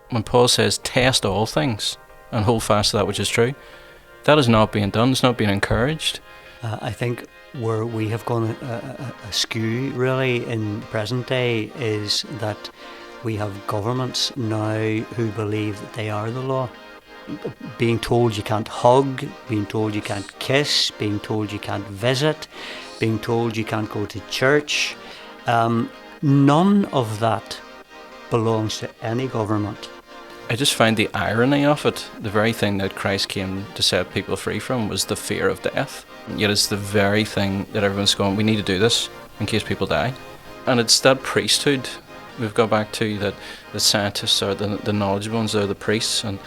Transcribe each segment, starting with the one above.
When Paul says, test all things and hold fast to that which is true, that is not being done, it's not being encouraged. I think where we have gone askew really in present day is that we have governments now who believe that they are the law. Being told you can't hug, being told you can't kiss, being told you can't visit, being told you can't go to church. None of that belongs to any government. I just find the irony of it. The very thing that Christ came to set people free from was the fear of death. Yet it's the very thing that everyone's going, we need to do this in case people die. And it's that priesthood we've got back to, that the scientists are the knowledgeable ones, they're the priests, and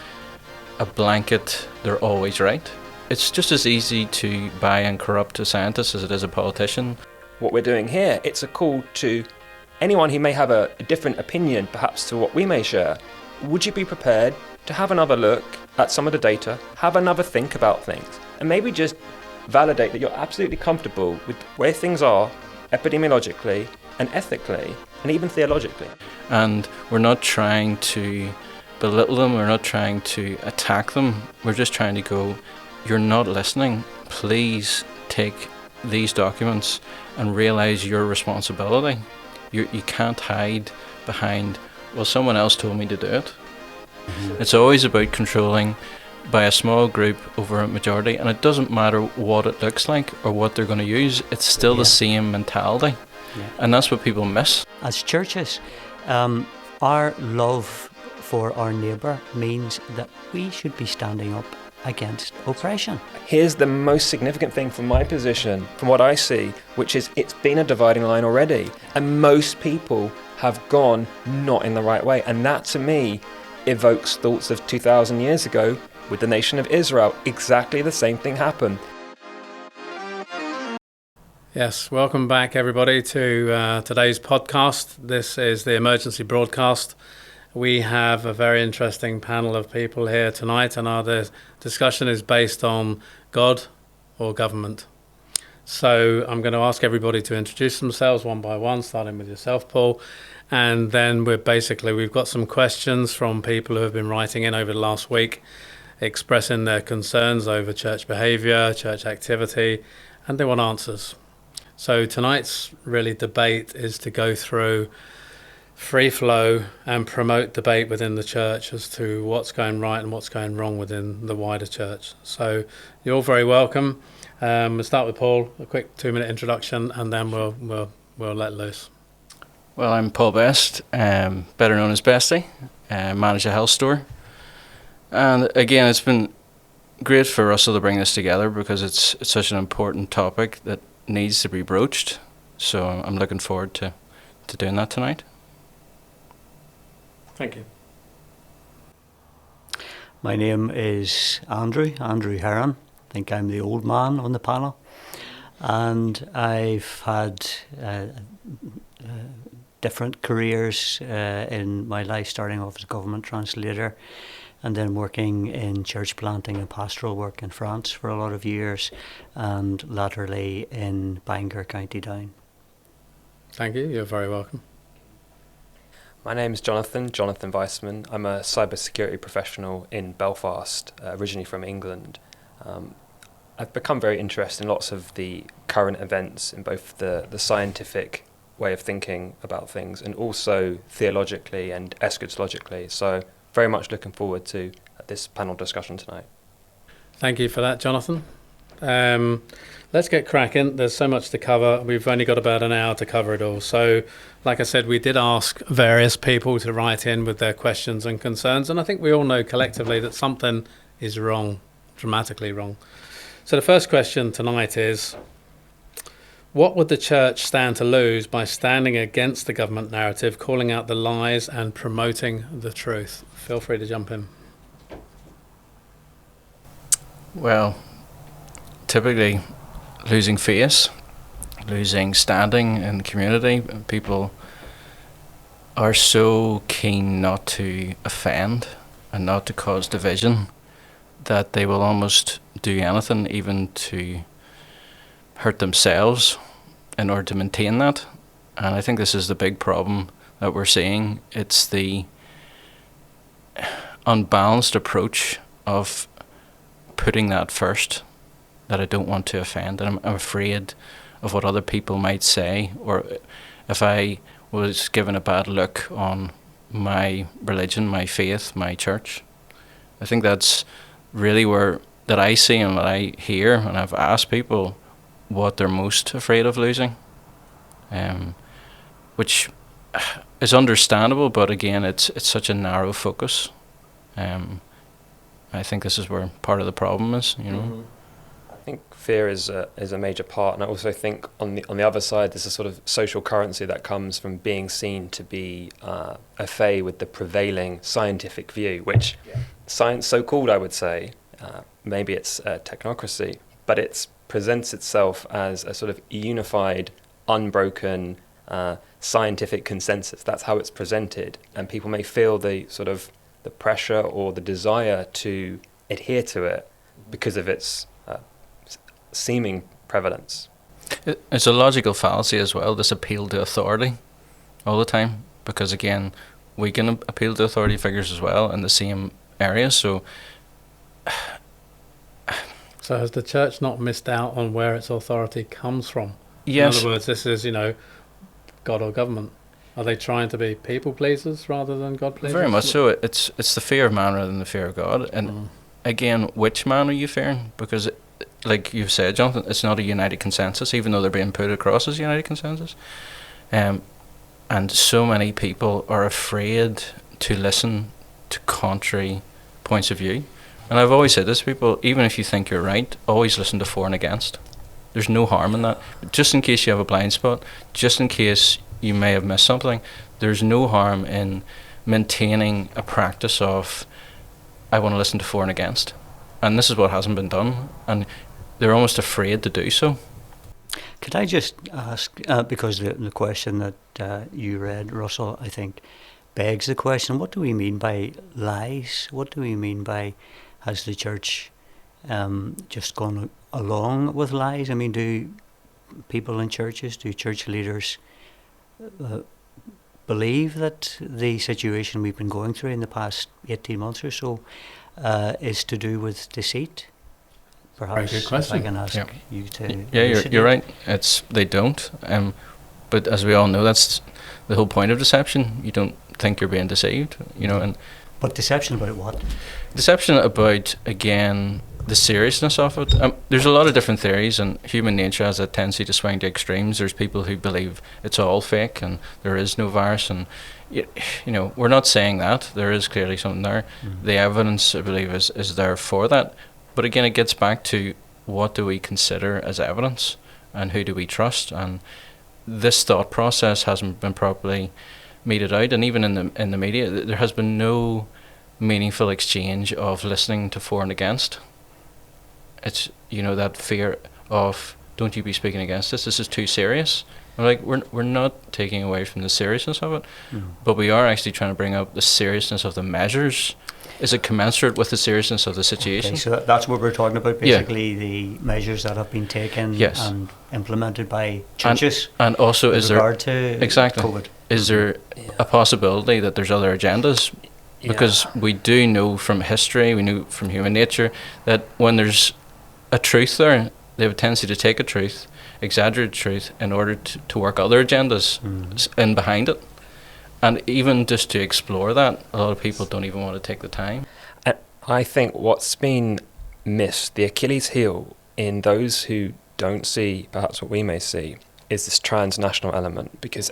a blanket, they're always right. It's just as easy to buy and corrupt a scientist as it is a politician. What we're doing here, it's a call to anyone who may have a different opinion perhaps to what we may share. Would you be prepared to have another look at some of the data, have another think about things, and maybe just validate that you're absolutely comfortable with where things are epidemiologically and ethically and even theologically? And we're not trying to belittle them, we're not trying to attack them, we're just trying to go, you're not listening, please take these documents and realise your responsibility. You can't hide behind, well, someone else told me to do it. Mm-hmm. It's always about controlling by a small group over a majority, and it doesn't matter what it looks like or what they're going to use, it's still the same mentality. Yeah. And that's what people miss. As churches, our love for our neighbour means that we should be standing up against oppression. Here's the most significant thing from my position, from what I see, which is it's been a dividing line already, and most people have gone not in the right way, and that to me evokes thoughts of 2,000 years ago with the nation of Israel. Exactly the same thing happened. Yes, welcome back everybody to today's podcast. This is the emergency broadcast. We have a very interesting panel of people here tonight, and our discussion is based on God or government. So I'm going to ask everybody to introduce themselves one by one, starting with yourself, Paul. And then we've got some questions from people who have been writing in over the last week, expressing their concerns over church behaviour, church activity, and they want answers. So tonight's really debate is to go through free flow and promote debate within the church as to what's going right and what's going wrong within the wider church. So you're all very welcome. We'll start with Paul, a quick 2-minute introduction, and then we'll let loose. Well, I'm Paul Best, better known as Bestie, manage a health store. And again, it's been great for Russell to bring this together because it's such an important topic that needs to be broached. So I'm looking forward to doing that tonight. Thank you. My name is Andrew Herron. I think I'm the old man on the panel. And I've had different careers in my life, starting off as a government translator and then working in church planting and pastoral work in France for a lot of years, and latterly in Bangor, County Down. Thank you. You're very welcome. My name is Jonathan Weissman. I'm a cybersecurity professional in Belfast, originally from England. I've become very interested in lots of the current events in both the scientific way of thinking about things and also theologically and eschatologically. So very much looking forward to this panel discussion tonight. Thank you for that, Jonathan. Let's get cracking. There's so much to cover. We've only got about an hour to cover it all. So, like I said, we did ask various people to write in with their questions and concerns, and I think we all know collectively that something is wrong, dramatically wrong. So the first question tonight is, what would the church stand to lose by standing against the government narrative, calling out the lies and promoting the truth? Feel free to jump in. Well, typically losing face, losing standing in the community. People are so keen not to offend and not to cause division that they will almost do anything, even to hurt themselves, in order to maintain that. And I think this is the big problem that we're seeing. It's the unbalanced approach of putting that first, that I don't want to offend, and I'm afraid of what other people might say, or if I was given a bad look on my religion, my faith, my church. I think that's really where that I see and what I hear, and I've asked people what they're most afraid of losing, which is understandable, but again, it's such a narrow focus. I think this is where part of the problem is, you know. Mm-hmm. I think fear is a major part, and I also think on the other side, there's a sort of social currency that comes from being seen to be a fay with the prevailing scientific view, which science so-called, I would say, maybe it's technocracy, but it presents itself as a sort of unified, unbroken scientific consensus. That's how it's presented, and people may feel the sort of the pressure or the desire to adhere to it because of its seeming prevalence. It's a logical fallacy as well, this appeal to authority all the time, because again, we can appeal to authority figures as well in the same areas. So has the church not missed out on where its authority comes from? yes. In other words, this is, God or government. Are they trying to be people pleasers rather than God pleasers? Very much so. It's the fear of man rather than the fear of God. And again, which man are you fearing? Because like you've said, Jonathan, it's not a united consensus, even though they're being put across as a united consensus. And so many people are afraid to listen to contrary points of view. And I've always said this to people, even if you think you're right, always listen to for and against. There's no harm in that. Just in case you have a blind spot, just in case you may have missed something, there's no harm in maintaining a practice of, I want to listen to for and against. And this is what hasn't been done. And they're almost afraid to do so. Could I just ask, because the question that you read, Russell, I think begs the question, what do we mean by lies? What do we mean by, has the church just gone along with lies? I mean, do people in churches, do church leaders believe that the situation we've been going through in the past 18 months or so is to do with deceit? Perhaps very good question. I can ask you to. Yeah, you're right. They don't. But as we all know, that's the whole point of deception. You don't think you're being deceived, But deception about what? Deception about, again, the seriousness of it. There's a lot of different theories, and human nature has a tendency to swing to extremes. There's people who believe it's all fake and there is no virus, and we're not saying that. There is clearly something there. Mm-hmm. The evidence, I believe, is there for that. But again, it gets back to what do we consider as evidence and who do we trust? And this thought process hasn't been properly meted out, and even in the media, there has been no meaningful exchange of listening to for and against. It's that fear of, don't you be speaking against this is too serious. I'm like, we're not taking away from the seriousness of it, but we are actually trying to bring up the seriousness of the measures. Is it commensurate with the seriousness of the situation? Okay, so that's what we're talking about, basically, the measures that have been taken and implemented by churches. And also, with regard to exactly COVID. Is there a possibility that there's other agendas? Because we do know from history, we know from human nature, that when there's a truth there, they have a tendency to take a truth, exaggerate truth, in order to work other agendas in behind it. And even just to explore that, a lot of people don't even want to take the time. I think what's been missed, the Achilles heel in those who don't see perhaps what we may see, is this transnational element. Because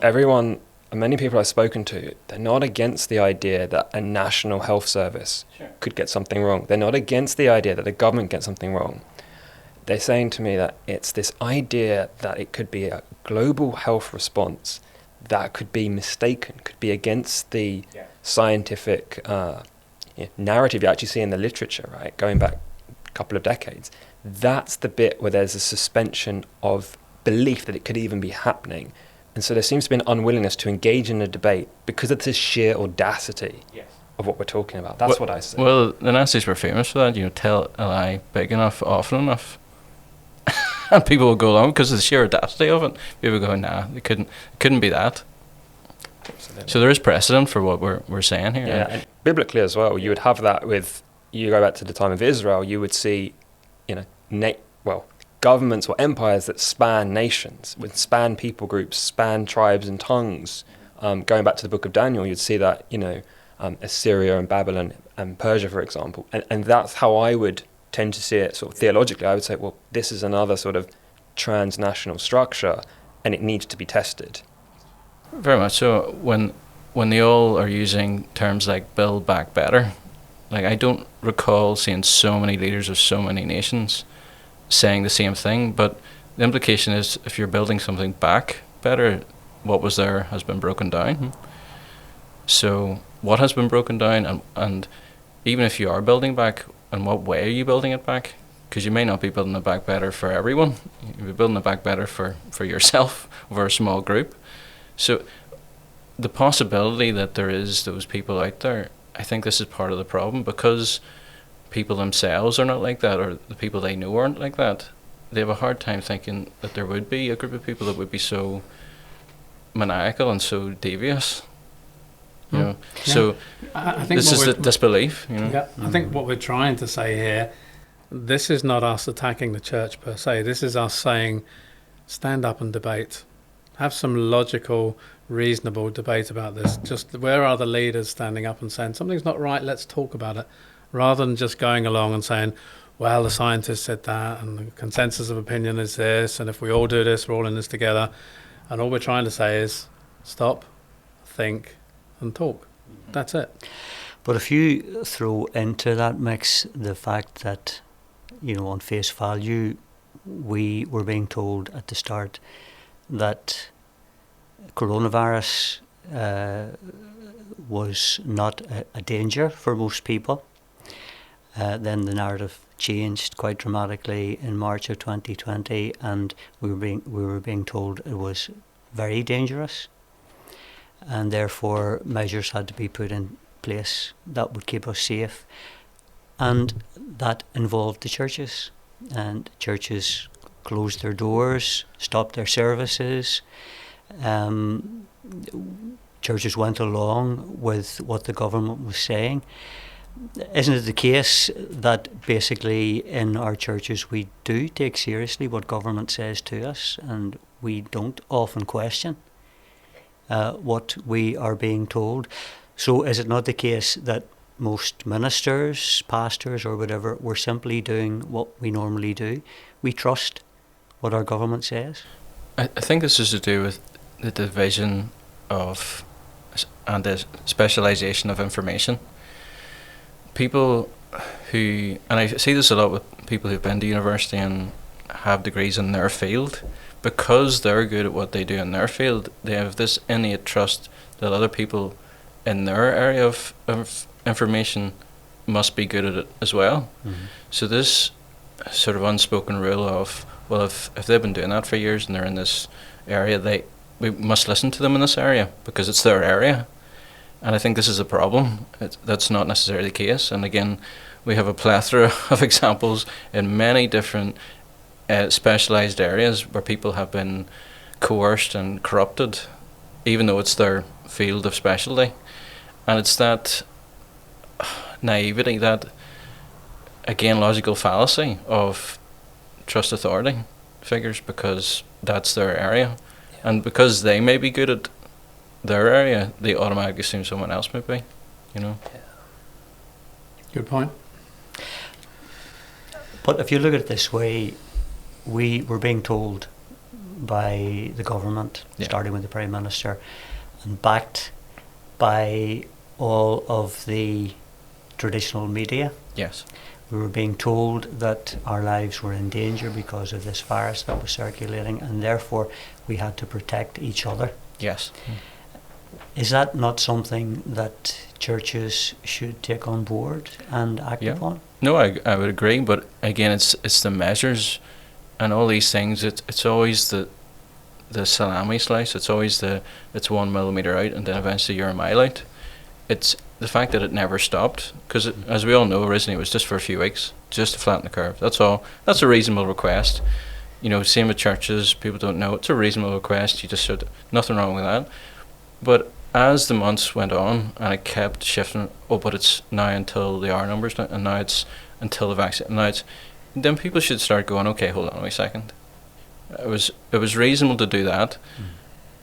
many people I've spoken to, they're not against the idea that a national health service could get something wrong. They're not against the idea that the government gets something wrong. They're saying to me that it's this idea that it could be a global health response that could be mistaken, could be against the scientific narrative you actually see in the literature, right, going back a couple of decades. That's the bit where there's a suspension of belief that it could even be happening. And so there seems to be an unwillingness to engage in a debate because of this sheer audacity of what we're talking about. That's what I say. Well, the Nazis were famous for that, tell a lie big enough, often enough. And people will go along because of the sheer audacity of it. People go, nah, it couldn't be that. Absolutely. So there is precedent for what we're saying here. Yeah, biblically as well, you would have that with, you go back to the time of Israel, you would see, governments or empires that span nations, would span people groups, span tribes and tongues. Going back to the book of Daniel, you'd see that, Assyria and Babylon and Persia, for example. And that's how I would tend to see it sort of theologically. I would say, well, this is another sort of transnational structure and it needs to be tested. Very much so. When they all are using terms like build back better, like I don't recall seeing so many leaders of so many nations saying the same thing, but the implication is if you're building something back better, what was there has been broken down. Mm-hmm. So what has been broken down, and even if you are building back, in what way are you building it back? Because you may not be building it back better for everyone. You'll be building it back better for yourself, or a small group. So the possibility that there is those people out there, I think this is part of the problem, because people themselves are not like that, or the people they know aren't like that. They have a hard time thinking that there would be a group of people that would be so maniacal and so devious. You know, yeah. so I think this is the disbelief. You know, yeah, I think what we're trying to say here, this is not us attacking the church per se. This is us saying, stand up and debate. Have some logical, reasonable debate about this. Just where are the leaders standing up and saying something's not right? Let's talk about it, rather than just going along and saying, well, the scientists said that, and the consensus of opinion is this, and if we all do this, we're all in this together. And all we're trying to say is, stop, think, and talk. That's it. But if you throw into that mix the fact that, on face value, we were being told at the start that coronavirus was not a danger for most people, then the narrative changed quite dramatically in March of 2020, and we were being told it was very dangerous, and therefore measures had to be put in place that would keep us safe, and that involved the churches, and churches closed their doors, stopped their services. Churches went along with what the government was saying. Isn't it the case that basically in our churches we do take seriously what government says to us, and we don't often question what we are being told? So is it not the case that most ministers, pastors or whatever, we're simply doing what we normally do? We trust what our government says? I think this is to do with the division of and the specialisation of information. People who, and I see this a lot with people who've been to university and have degrees in their field, because they're good at what they do in their field, they have this innate trust that other people in their area of information must be good at it as well. Mm-hmm. So this sort of unspoken rule of, well, if they've been doing that for years and they're in this area, we must listen to them in this area because it's their area. And I think this is a problem. That's not necessarily the case. And again, we have a plethora of examples in many different specialised areas where people have been coerced and corrupted, even though it's their field of specialty. And it's that naivety, that, again, logical fallacy of trust authority figures because that's their area. Yeah. And because they may be good at their area, they automatically assume someone else might be, Yeah. Good point. But if you look at it this way, we were being told by the government, starting with the Prime Minister, and backed by all of the traditional media. Yes. We were being told that our lives were in danger because of this virus that was circulating, and therefore we had to protect each other. Yes. Is that not something that churches should take on board and act upon? No, I would agree, but again, it's the measures and all these things. It's always the salami slice. It's always it's 1 millimeter out, and then eventually you're a mile out. It's the fact that it never stopped, because as we all know, originally it was just for a few weeks, just to flatten the curve. That's all. That's a reasonable request. Same with churches. People don't know. It's a reasonable request. You just should. Nothing wrong with that. But as the months went on and it kept shifting, but it's now until the R numbers, and now it's until the vaccine, then people should start going, okay, hold on a second. It was reasonable to do that,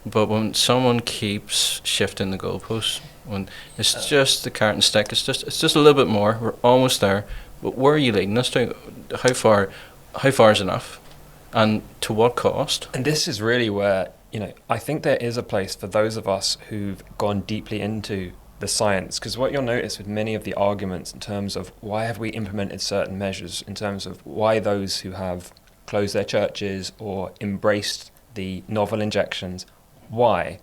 but when someone keeps shifting the goalposts, when it's just the carrot and stick, it's just a little bit more. We're almost there, but where are you leading us to? How far is enough, and to what cost? And this is really where, I think there is a place for those of us who've gone deeply into the science, because what you'll notice with many of the arguments in terms of why have we implemented certain measures, in terms of why those who have closed their churches or embraced the novel injections, why?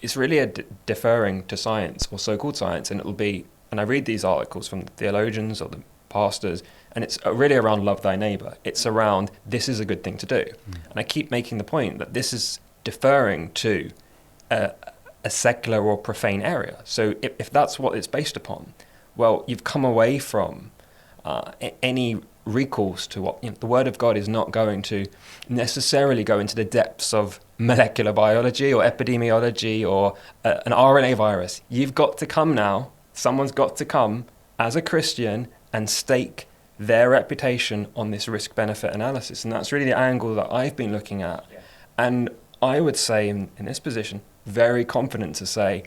It's really a deferring to science, or so-called science, and I read these articles from the theologians or the pastors, and it's really around love thy neighbour. It's around, this is a good thing to do. And I keep making the point that this is deferring to a secular or profane area. So if that's what it's based upon, well, you've come away from any recourse to what the Word of God is not going to necessarily go into the depths of molecular biology or epidemiology or an RNA virus. You've got to come now. Someone's got to come as a Christian and stake their reputation on this risk-benefit analysis. And that's really the angle that I've been looking at. Yeah. And I would say in this position, very confident to say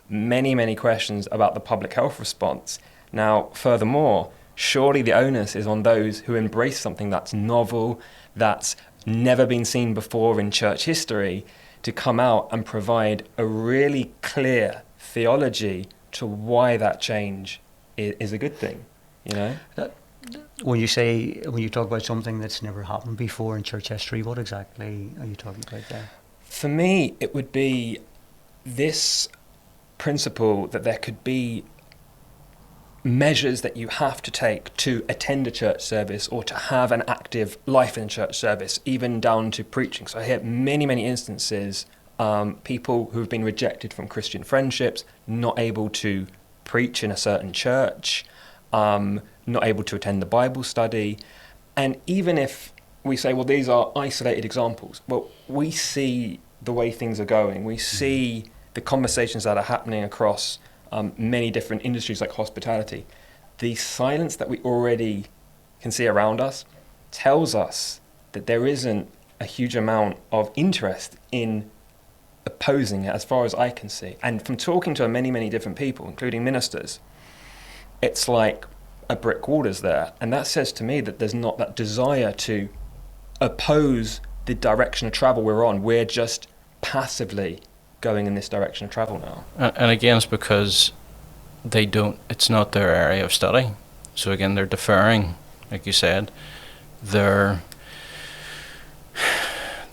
many, many questions about the public health response. Now, furthermore, surely the onus is on those who embrace something that's novel, that's never been seen before in church history, to come out and provide a really clear theology to why that change is a good thing. When you talk about something that's never happened before in church history, what exactly are you talking about there? For me, it would be this principle that there could be measures that you have to take to attend a church service or to have an active life in church service, even down to preaching. So I hear many, many instances, people who've been rejected from Christian friendships, not able to preach in a certain church, not able to attend the Bible study. And even if we say, well, these are isolated examples, well, we see the way things are going. We see the conversations that are happening across many different industries like hospitality. The silence that we already can see around us tells us that there isn't a huge amount of interest in opposing it, as far as I can see. And from talking to many, many different people, including ministers, it's like a brick wall is there. And that says to me that there's not that desire to oppose the direction of travel we're on. We're just passively going in this direction of travel now. And again, it's because it's not their area of study. So again, they're deferring, like you said, their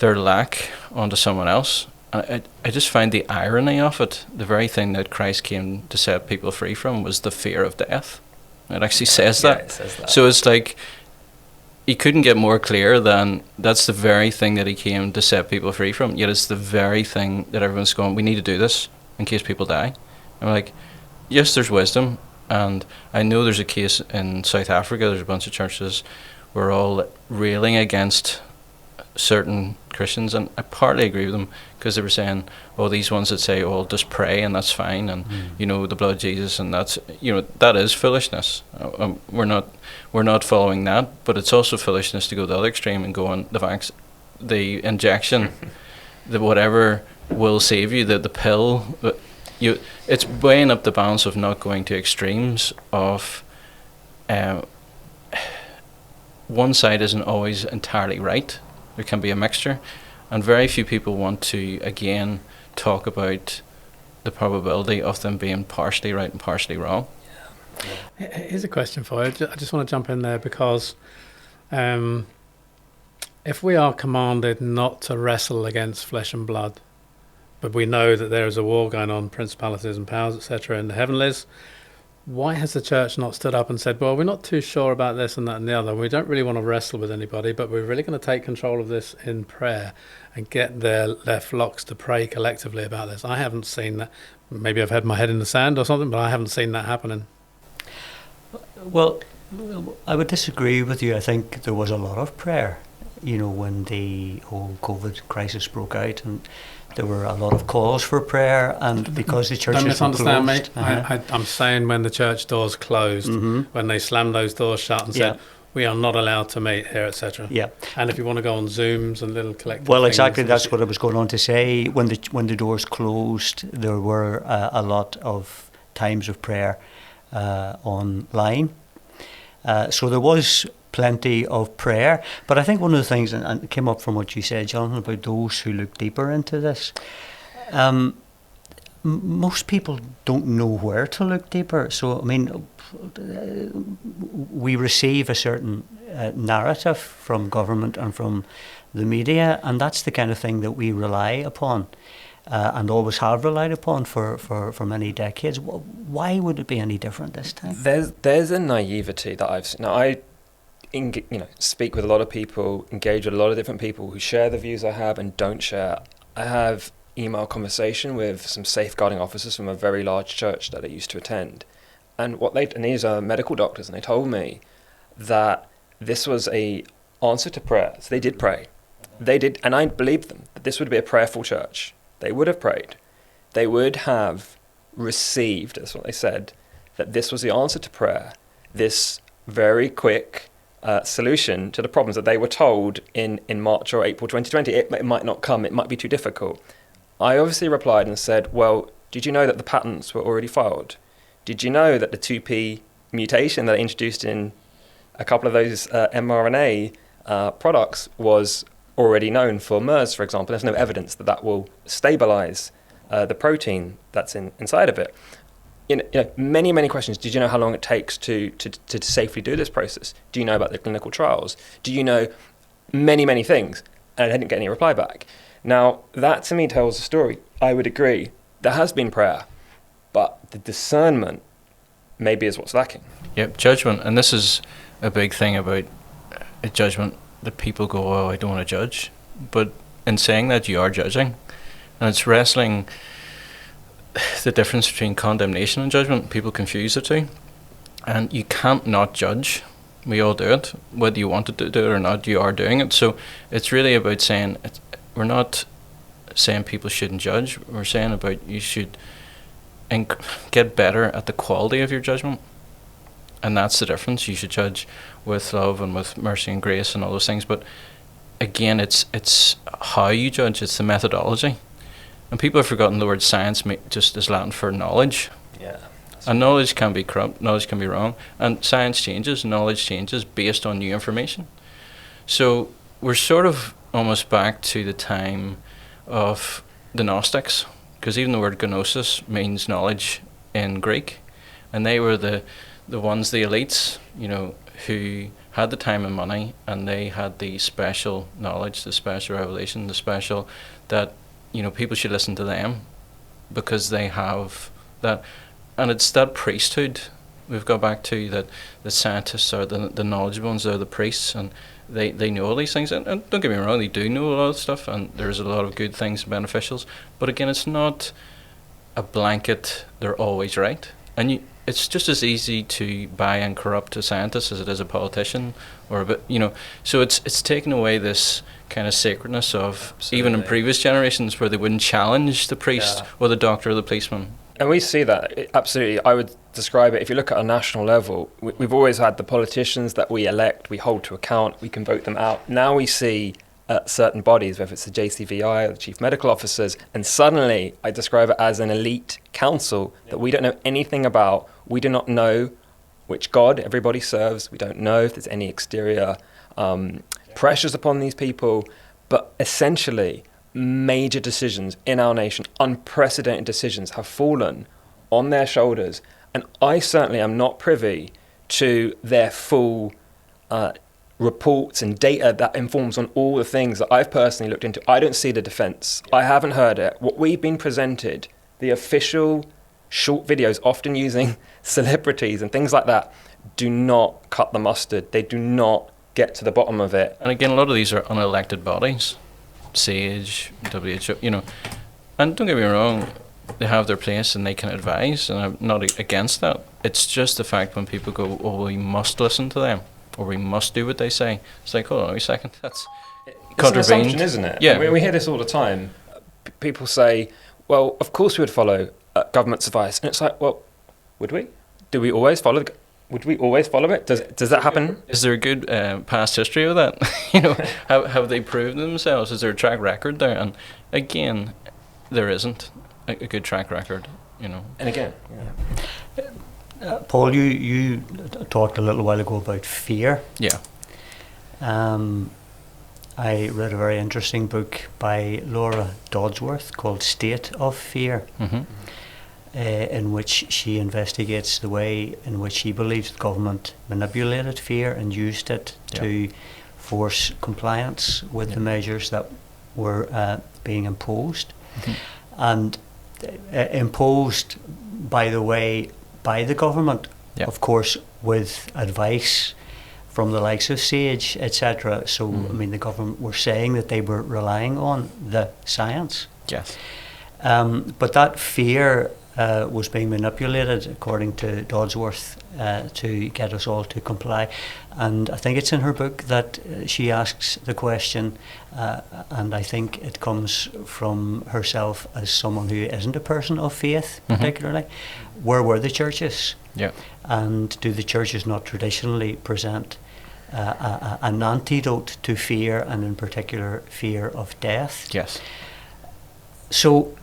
lack onto someone else. I just find the irony of it. The very thing that Christ came to set people free from was the fear of death. It actually says that. Yeah, it says that. So it's like, he couldn't get more clear than that's the very thing that he came to set people free from, yet it's the very thing that everyone's going, we need to do this in case people die. I'm like, yes, there's wisdom, and I know there's a case in South Africa, there's a bunch of churches who are all railing against certain Christians, and I partly agree with them, because they were saying, oh, these ones that say, oh, just pray and that's fine, and the blood of Jesus, and that's, that is foolishness. We're not following that, but it's also foolishness to go the other extreme and go on the injection, the whatever will save you, the pill. It's weighing up the balance of not going to extremes of one side isn't always entirely right. There can be a mixture, and very few people want to, again, talk about the probability of them being partially right and partially wrong. Yeah. Here's a question for you. I just want to jump in there because if we are commanded not to wrestle against flesh and blood, but we know that there is a war going on, principalities and powers, etc., in the heavenlies, why has the church not stood up and said, well, we're not too sure about this and that and the other. We don't really want to wrestle with anybody, but we're really going to take control of this in prayer and get their flocks to pray collectively about this. I haven't seen that. Maybe I've had my head in the sand or something, but I haven't seen that happening. Well, I would disagree with you. I think there was a lot of prayer, when the whole COVID crisis broke out, and there were a lot of calls for prayer, and because the churches Don't misunderstand were closed, me. I'm saying when the church doors closed, when they slammed those doors shut and said, we are not allowed to meet here, etc. Yeah. And if you want to go on Zooms and little collective Well, things, exactly, that's what I was going on to say. When the doors closed, there were a lot of times of prayer online. So there was plenty of prayer. But I think one of the things, and it came up from what you said, Jonathan, about those who look deeper into this, most people don't know where to look deeper. So, I mean, we receive a certain narrative from government and from the media, and that's the kind of thing that we rely upon and always have relied upon for many decades. Why would it be any different this time? There's a naivety that I've seen. Now, I speak with a lot of people, engage with a lot of different people who share the views I have and don't share. I have email conversation with some safeguarding officers from a very large church that I used to attend. And these are medical doctors, and they told me that this was a answer to prayer. So they did pray. They did, and I believed them, that this would be a prayerful church. They would have prayed. They would have received, that's what they said, that this was the answer to prayer, this very quick solution to the problems that they were told in March or April 2020. It might not come, it might be too difficult. I obviously replied and said, well, did you know that the patents were already filed? Did you know that the 2P mutation that I introduced in a couple of those mRNA products was already known for MERS, for example? There's no evidence that will stabilize the protein that's inside of it. Many, many questions. Did you know how long it takes to safely do this process? Do you know about the clinical trials? Do you know many, many things? And I didn't get any reply back. Now, that to me tells a story. I would agree. There has been prayer, but the discernment maybe is what's lacking. Yep, judgment. And this is a big thing about a judgment, that people go, oh, I don't want to judge. But in saying that, you are judging. And it's wrestling the difference between condemnation and judgment. People confuse the two. And you can't not judge. We all do it. Whether you want to do it or not, you are doing it. So it's really about saying, we're not saying people shouldn't judge. We're saying about you should get better at the quality of your judgment. And that's the difference. You should judge with love and with mercy and grace and all those things. But again, it's how you judge. It's the methodology. And people have forgotten the word science just is Latin for knowledge. Yeah. And knowledge can be corrupt, knowledge can be wrong. And science changes, knowledge changes based on new information. So we're sort of almost back to the time of the Gnostics, because even the word gnosis means knowledge in Greek. And they were the ones, the elites, who had the time and money, and they had the special knowledge, the special revelation, the special that, people should listen to them because they have that. And it's that priesthood we've got back to, that the scientists are the knowledgeable ones, they're the priests, and they know all these things. And don't get me wrong, they do know a lot of stuff, and there's a lot of good things and beneficials. But again, it's not a blanket, they're always right. And it's just as easy to buy and corrupt a scientist as it is a politician, or a bit, So it's taken away this kind of sacredness of, absolutely, even in previous generations where they wouldn't challenge the priest or the doctor or the policeman. And we see that, absolutely. I would describe it, if you look at a national level, we've always had the politicians that we elect, we hold to account, we can vote them out. Now we see certain bodies, whether it's the JCVI or the chief medical officers, and suddenly I describe it as an elite council that we don't know anything about. We do not know which God everybody serves. We don't know if there's any exterior pressures upon these people. But essentially, major decisions in our nation, unprecedented decisions, have fallen on their shoulders. And I certainly am not privy to their full reports and data that informs on all the things that I've personally looked into. I don't see the defense. I haven't heard it. What we've been presented, the official short videos, often using celebrities and things like that, do not cut the mustard. They do not get to the bottom of it. And again, a lot of these are unelected bodies, SAGE, WHO, and don't get me wrong, they have their place and they can advise, and I'm not against that. It's just the fact when people go, oh, we must listen to them, or we must do what they say. It's like, hold on a second, that's it's an assumption, isn't it? Yeah. We hear this all the time. people say, well, of course we would follow government's advice. And it's like, well, would we? Would we always follow it? Does that happen? Is there a good past history of that? You know, have they proved themselves? Is there a track record there? And again, there isn't a good track record, you know. And again, Paul, you talked a little while ago about fear. Yeah. I read a very interesting book by Laura Dodsworth called State of Fear, in which she investigates the way in which she believes the government manipulated fear and used it to force compliance with the measures that were being imposed. And imposed, by the way, by the government, of course, with advice from the likes of SAGE, etc. So, I mean, the government were saying that they were relying on the science. Yes. But that fear was being manipulated, according to Dodsworth, to get us all to comply. And I think it's in her book that she asks the question, and I think it comes from herself as someone who isn't a person of faith, particularly. Where were the churches? Yeah. And do the churches not traditionally present an antidote to fear, and in particular fear of death? Yes. So,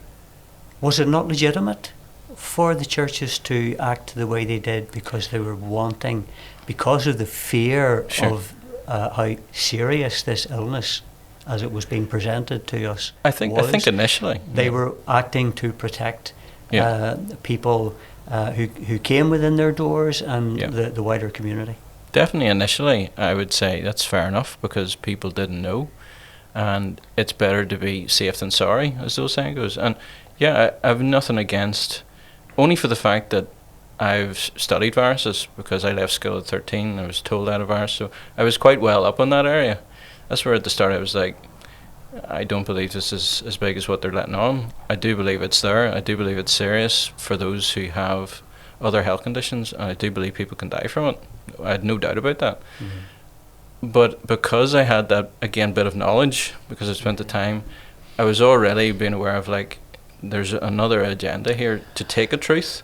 was it not legitimate for the churches to act the way they did because they were wanting, because of the fear of how serious this illness, as it was being presented to us, I think initially they were acting to protect people who came within their doors and the wider community? Definitely initially, I would say that's fair enough, because people didn't know, and it's better to be safe than sorry, as the old saying goes. And I have nothing against, only for the fact that I've studied viruses, because I left school at 13 and I was told I had a virus, so I was quite well up on that area. That's where at the start I was like, I don't believe this is as big as what they're letting on. I do believe it's there. I do believe it's serious for those who have other health conditions, and I do believe people can die from it. I had no doubt about that. But because I had that, again, bit of knowledge, because I spent the time, I was already being aware of, like, there's another agenda here to take a truth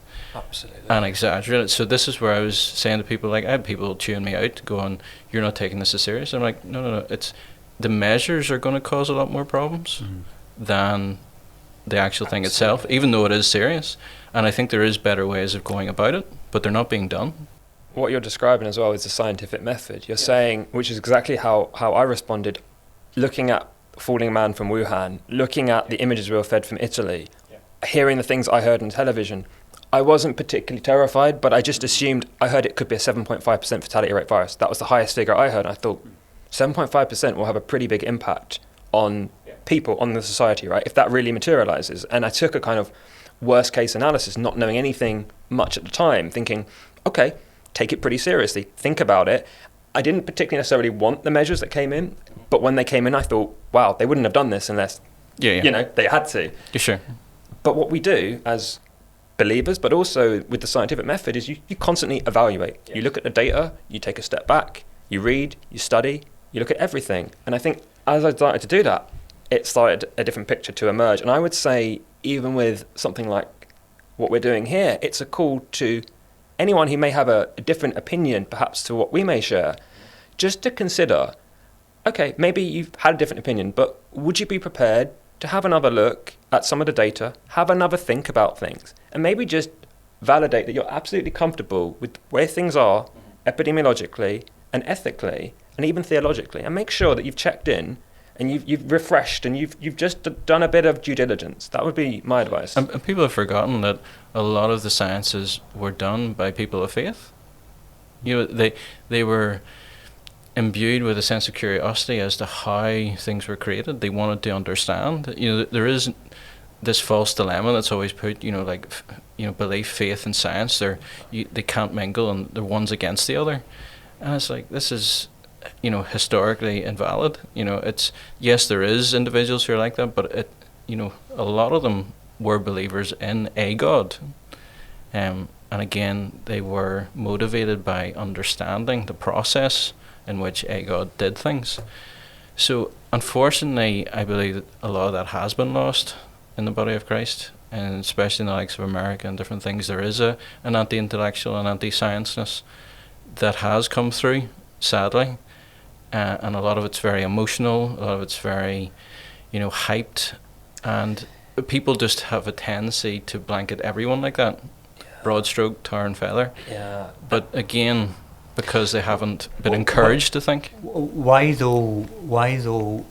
and exaggerate it. So this is where I was saying to people, like, I had people chewing me out, going, you're not taking this as serious. I'm like, no, it's the measures are going to cause a lot more problems than the actual thing itself, even though it is serious. And I think there is better ways of going about it, but they're not being done. What you're describing as well is the scientific method. You're saying, which is exactly how I responded, looking at falling man from Wuhan, looking at the images we were fed from Italy, hearing the things I heard on television. I wasn't particularly terrified, but I just assumed, I heard it could be a 7.5% fatality rate virus. That was the highest figure I heard. I thought 7.5% will have a pretty big impact on people, on the society, right? If that really materializes. And I took a kind of worst case analysis, not knowing anything much at the time, thinking, okay, take it pretty seriously, think about it. I didn't particularly necessarily want the measures that came in, but when they came in, I thought, wow, they wouldn't have done this unless, you know, they had to. Yeah, sure. But what we do as believers, but also with the scientific method, is you constantly evaluate. You look at the data, you take a step back, you read, you study, you look at everything. And I think as I started to do that, it started a different picture to emerge. And I would say, even with something like what we're doing here, it's a call to anyone who may have a different opinion, perhaps to what we may share, just to consider, okay, maybe you've had a different opinion, but would you be prepared to have another look at some of the data, have another think about things, and maybe just validate that you're absolutely comfortable with where things are epidemiologically and ethically and even theologically, and make sure that you've checked in and you've refreshed and you've just done a bit of due diligence. That would be my advice. And people have forgotten that a lot of the sciences were done by people of faith. You know, they were imbued with a sense of curiosity as to how things were created. They wanted to understand. You know, there is this false dilemma that's always put. You know, like, you know, belief, faith, and science. They can't mingle, and they're one's against the other. And it's like, this is, you know, historically invalid. You know, it's, yes, there is individuals who are like that, but it, you know, a lot of them were believers in a God. And again, they were motivated by understanding the process in which a God did things. So unfortunately, I believe that a lot of that has been lost. in the body of Christ, and especially in the likes of America and different things. There is an anti-intellectual and anti-scienceness that has come through, sadly, and a lot of it's very emotional, a lot of it's very, hyped, and people just have a tendency to blanket everyone like that, broad stroke, tar and feather. Yeah. But again, because they haven't been encouraged to think. Why though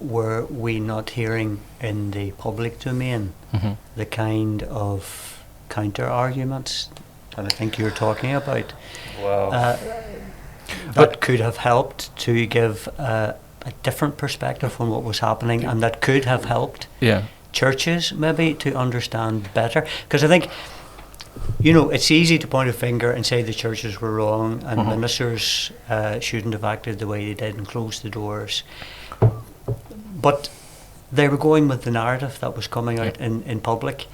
were we not hearing in the public domain the kind of counter arguments that I think you're talking about? Wow. That could have helped to give a different perspective on what was happening, and that could have helped churches maybe to understand better. Because I think, it's easy to point a finger and say the churches were wrong and ministers shouldn't have acted the way they did and closed the doors. But they were going with the narrative that was coming out in public.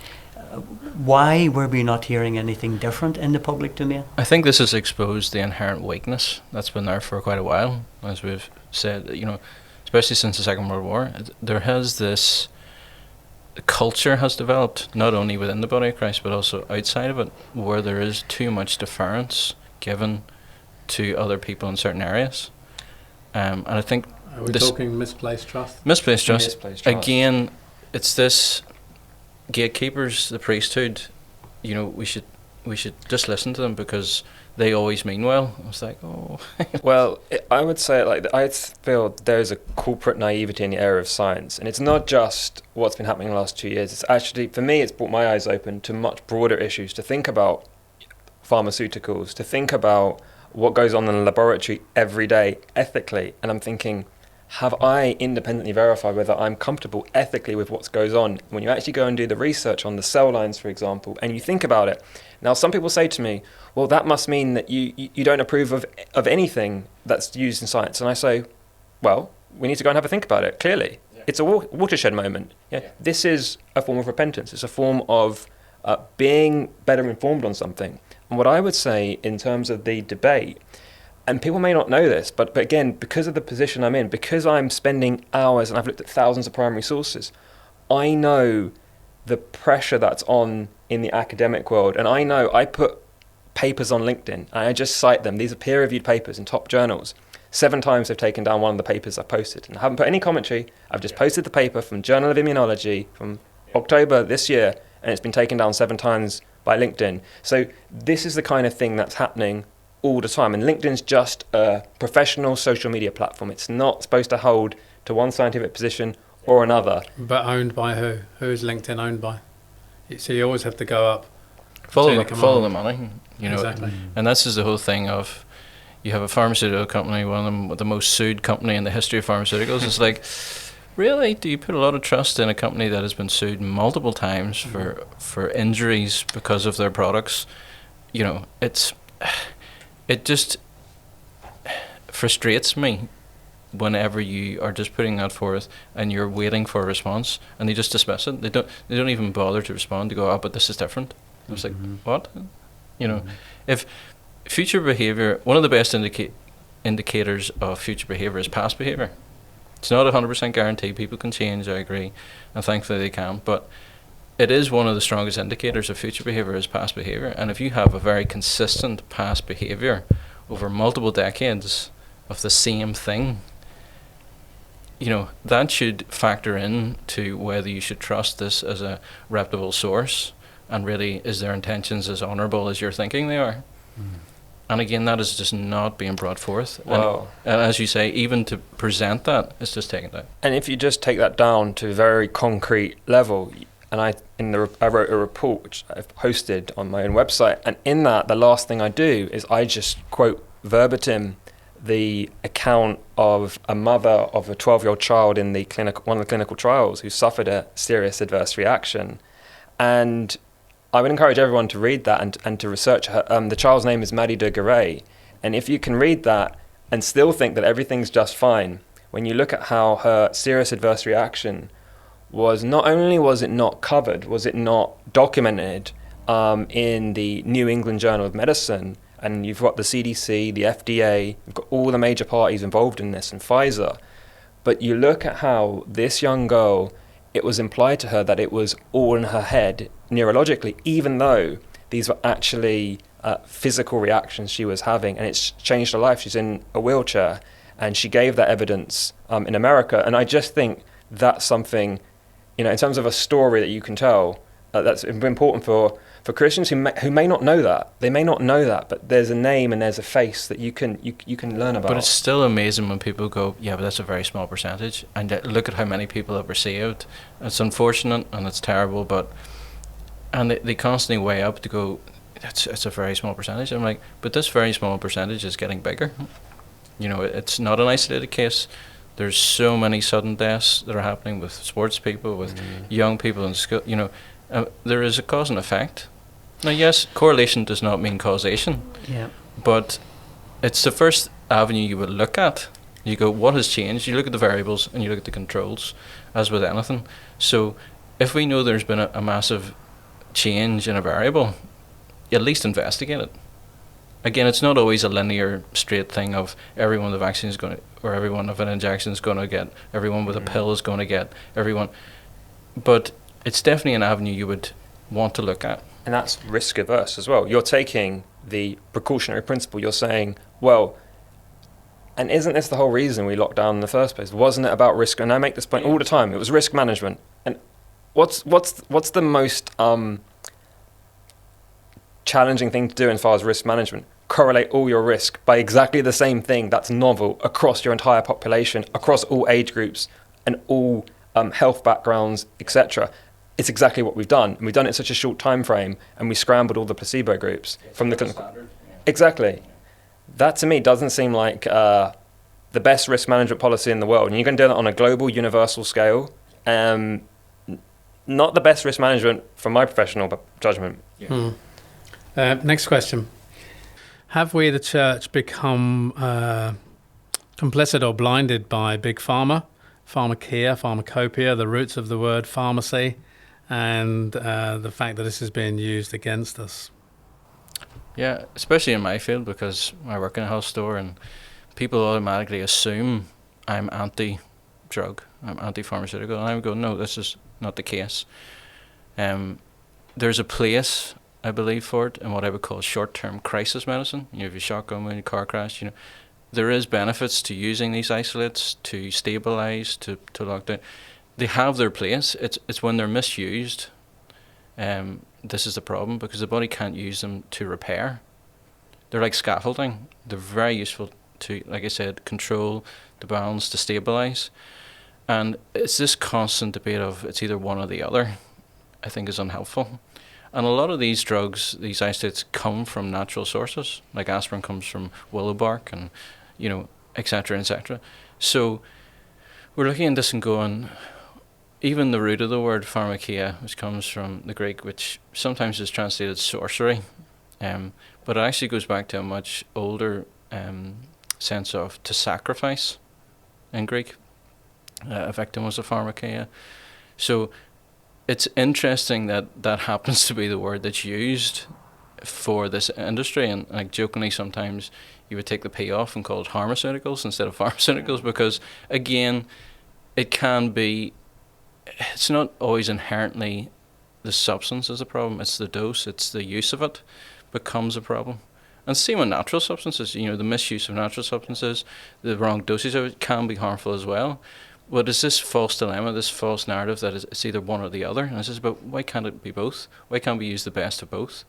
Why were we not hearing anything different in the public domain? I think this has exposed the inherent weakness that's been there for quite a while, as we've said, especially since the Second World War. There has this culture has developed, not only within the body of Christ, but also outside of it, where there is too much deference given to other people in certain areas. And I think... Are we talking misplaced trust? Misplaced trust. Again, it's this... gatekeepers, the priesthood, we should just listen to them because they always mean well. I was like, oh. Well, I would say I feel there's a corporate naivety in the area of science, and it's not just what's been happening in the last 2 years. It's actually, for me, it's brought my eyes open to much broader issues, to think about pharmaceuticals, to think about what goes on in the laboratory every day ethically. And I'm thinking, have I independently verified whether I'm comfortable ethically with what goes on? When you actually go and do the research on the cell lines, for example, and you think about it. Now, some people say to me, well, that must mean that you don't approve of anything that's used in science. And I say, well, we need to go and have a think about it, clearly. Yeah. It's a watershed moment. Yeah. This is a form of repentance. It's a form of being better informed on something. And what I would say in terms of the debate, and people may not know this, but again, because of the position I'm in, because I'm spending hours and I've looked at thousands of primary sources, I know the pressure that's on in the academic world. And I know I put papers on LinkedIn and I just cite them. These are peer-reviewed papers in top journals. 7 times they've taken down one of the papers I posted. And I haven't put any commentary. I've just posted the paper from Journal of Immunology from October this year, and it's been taken down 7 times by LinkedIn. So this is the kind of thing that's happening all the time. And LinkedIn's just a professional social media platform. It's not supposed to hold to one scientific position or another. But owned by who? Who is LinkedIn owned by? So you always have to go up. Follow the money. Exactly. And this is the whole thing of, you have a pharmaceutical company, one of them, the most sued company in the history of pharmaceuticals. It's like, really? Do you put a lot of trust in a company that has been sued multiple times for injuries because of their products? It just frustrates me whenever you are just putting that forth and you're waiting for a response and they just dismiss it. They don't even bother to respond, to go, but this is different. I was like, what? If future behaviour, one of the best indicators of future behaviour is past behaviour. It's not 100% guaranteed. People can change, I agree, and thankfully they can, but it is one of the strongest indicators of future behaviour is past behaviour. And if you have a very consistent past behaviour over multiple decades of the same thing, that should factor in to whether you should trust this as a reputable source, and really, is their intentions as honourable as you're thinking they are? And again, that is just not being brought forth. Wow. And as you say, even to present that, it's just taken down. And if you just take that down to a very concrete level, and I wrote a report which I've posted on my own website, and in that, the last thing I do is I just quote verbatim the account of a mother of a 12-year-old child in one of the clinical trials who suffered a serious adverse reaction. And I would encourage everyone to read that and to research her. The child's name is Maddie de Garay. And if you can read that and still think that everything's just fine, when you look at how her serious adverse reaction was, not only was it not covered, was it not documented in the New England Journal of Medicine, and you've got the CDC, the FDA, you've got all the major parties involved in this, and Pfizer. But you look at how this young girl it was implied to her that it was all in her head neurologically, even though these were actually physical reactions she was having, and it's changed her life. She's in a wheelchair, and she gave that evidence in America. And I just think that's something, in terms of a story that you can tell, that's important for Christians who may not know that. They may not know that, but there's a name and there's a face that you can learn about. But it's still amazing when people go, yeah, but that's a very small percentage, and look at how many people have received. It's unfortunate and it's terrible, and they constantly weigh up to go, it's a very small percentage. I'm like, but this very small percentage is getting bigger. It's not an isolated case. There's so many sudden deaths that are happening with sports people, with young people in school. There is a cause and effect. Now, yes, correlation does not mean causation. Yeah. But it's the first avenue you would look at. You go, what has changed? You look at the variables and you look at the controls, as with anything. So if we know there's been a massive change in a variable, at least investigate it. Again, it's not always a linear, straight thing of everyone with a vaccine is going to, or everyone with an injection is going to get, everyone with a pill is going to get, everyone. But it's definitely an avenue you would want to look at. And that's risk averse as well. You're taking the precautionary principle. You're saying, well, and isn't this the whole reason we locked down in the first place? Wasn't it about risk? And I make this point all the time. It was risk management. And what's the most challenging thing to do as far as risk management? Correlate all your risk by exactly the same thing that's novel across your entire population, across all age groups and all health backgrounds, etc. It's exactly what we've done. And we've done it in such a short time frame, and we scrambled all the placebo groups from the clinical. Exactly. That to me doesn't seem like the best risk management policy in the world. And you're going to do that on a global, universal scale. Not the best risk management from my professional judgment. Yeah. Next question. Have we, the church, become complicit or blinded by big pharma, pharmakeia, pharmacopoeia, the roots of the word pharmacy, and the fact that this is being used against us? Yeah, especially in my field, because I work in a health store and people automatically assume I'm anti-drug, I'm anti-pharmaceutical, and I would go, no, this is not the case. There's a place, I believe, for it in what I would call short-term crisis medicine. If you shotgun in a car crash, there is benefits to using these isolates to stabilize, to lock down. They have their place. It's when they're misused. This is the problem, because the body can't use them to repair. They're like scaffolding. They're very useful to, like I said, control the balance, to stabilize. And it's this constant debate of it's either one or the other, I think, is unhelpful. And a lot of these drugs, these isolates, come from natural sources. Like aspirin comes from willow bark, and et cetera, et cetera. So we're looking at this and going, even the root of the word pharmakeia, which comes from the Greek, which sometimes is translated sorcery, but it actually goes back to a much older sense of to sacrifice in Greek. A victim was a pharmakeia. So it's interesting that happens to be the word that's used for this industry, and like jokingly sometimes you would take the P off and call it pharmaceuticals instead of pharmaceuticals, because again, it can be, it's not always inherently the substance is a problem, it's the dose, it's the use of it becomes a problem. And same with natural substances, the misuse of natural substances, the wrong dosage of it can be harmful as well. But it's this false dilemma, this false narrative that it's either one or the other. And it's just about, why can't it be both? Why can't we use the best of both?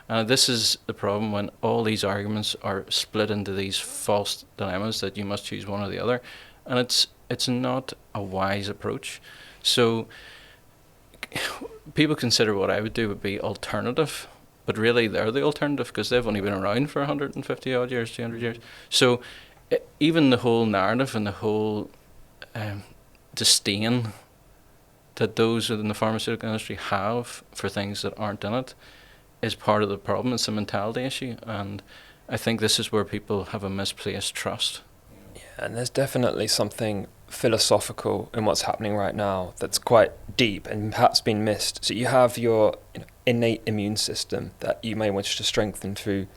This is the problem when all these arguments are split into these false dilemmas that you must choose one or the other. And it's not a wise approach. So people consider what I would do would be alternative, but really they're the alternative, because they've only been around for 150 odd years, 200 years. So even the whole narrative and the whole disdain that those within the pharmaceutical industry have for things that aren't in it is part of the problem. It's a mentality issue, and I think this is where people have a misplaced trust. Yeah, and there's definitely something philosophical in what's happening right now that's quite deep and perhaps been missed. So you have your innate immune system that you may wish to strengthen through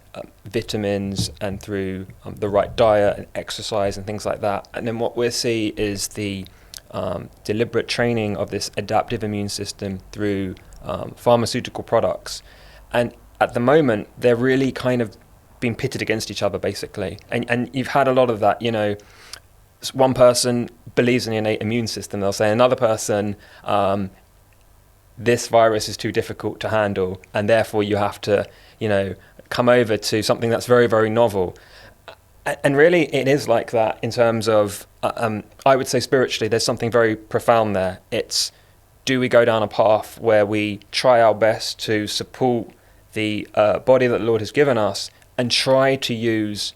vitamins and through the right diet and exercise and things like that. And then what we'll see is the deliberate training of this adaptive immune system through pharmaceutical products. And at the moment, they're really kind of being pitted against each other, basically. And you've had a lot of that, one person believes in the innate immune system. They'll say another person, this virus is too difficult to handle, and therefore you have to, come over to something that's very, very novel. And really, it is like that in terms of, I would say spiritually, there's something very profound there. It's, do we go down a path where we try our best to support the body that the Lord has given us and try to use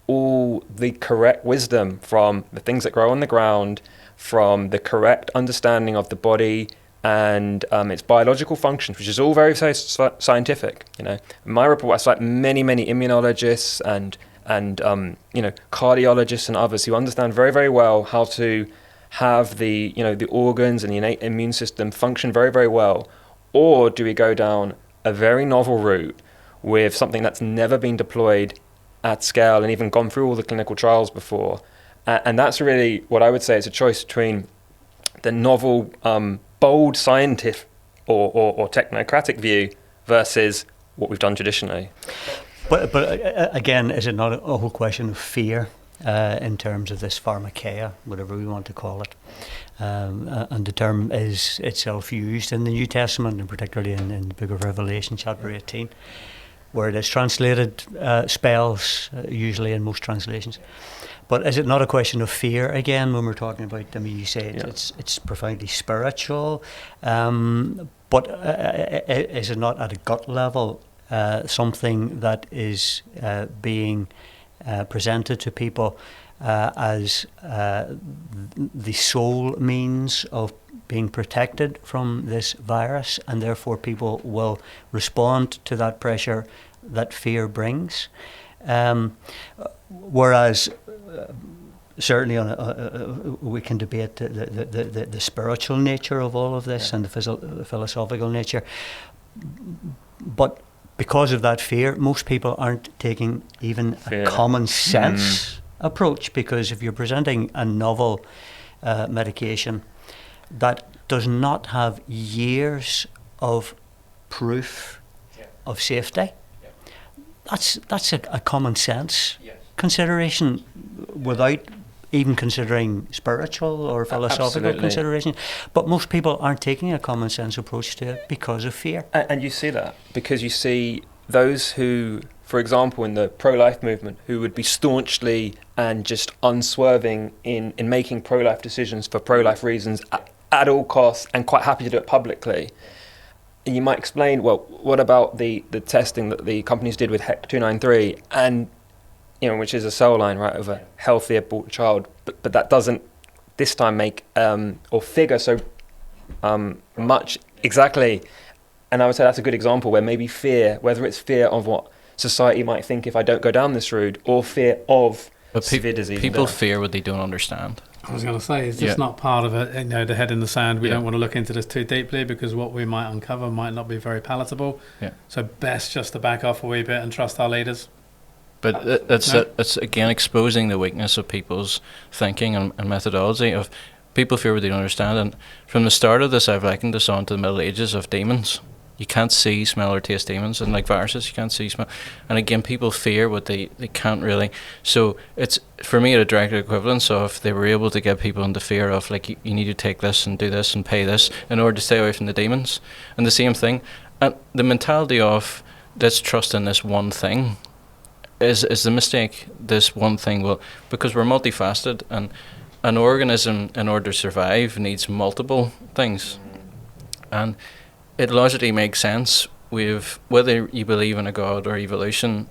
all the correct wisdom from the things that grow on the ground, from the correct understanding of the body and its biological functions, which is all very scientific. In my report, I cite many immunologists and cardiologists and others who understand very, very well how to have the organs and the innate immune system function very, very well. Or do we go down a very novel route with something that's never been deployed at scale and even gone through all the clinical trials before? And that's really what I would say is a choice between the novel, bold scientific or technocratic view versus what we've done traditionally. But again, is it not a whole question of fear in terms of this pharmakeia, whatever we want to call it? And the term is itself used in the New Testament, and particularly in the book of Revelation, chapter 18, where it is translated spells, usually in most translations. But is it not a question of fear again when we're talking about, you say it's profoundly spiritual, but is it not at a gut level something that is being presented to people as the sole means of being protected from this virus, and therefore people will respond to that pressure that fear brings? Whereas certainly we can debate the spiritual nature of all of this and the philosophical nature, but because of that fear, most people aren't taking even a common sense approach, because if you're presenting a novel medication that does not have years of proof of safety, that's a common sense consideration without even considering spiritual or philosophical consideration. But most people aren't taking a common sense approach to it because of fear. And you see that because you see those who, for example, in the pro-life movement, who would be staunchly and just unswerving in making pro-life decisions for pro-life reasons at all costs and quite happy to do it publicly. And you might explain, well, what about the testing that the companies did with HEC 293 and which is a cell line, right, of a healthy aborted child, but that doesn't this time make or figure so much exactly. And I would say that's a good example where maybe fear, whether it's fear of what society might think if I don't go down this route, or fear of severe disease. People fear what they don't understand. I was going to say, it's just not part of it, the head in the sand. We don't want to look into this too deeply because what we might uncover might not be very palatable. Yeah. So best just to back off a wee bit and trust our leaders. But that's again exposing the weakness of people's thinking and methodology. Of people fear what they don't understand. And from the start of this, I've likened this on to the Middle Ages of demons. You can't see, smell, or taste demons, and like viruses, you can't see, smell. And again, people fear what they can't really. So it's, for me, a direct equivalence of they were able to get people into fear of, like, you need to take this and do this and pay this in order to stay away from the demons. And the same thing, and the mentality of let's trust in this one thing is the mistake. This one thing will, because we're multifaceted, and an organism, in order to survive, needs multiple things. And it logically makes sense. Whether you believe in a God or evolution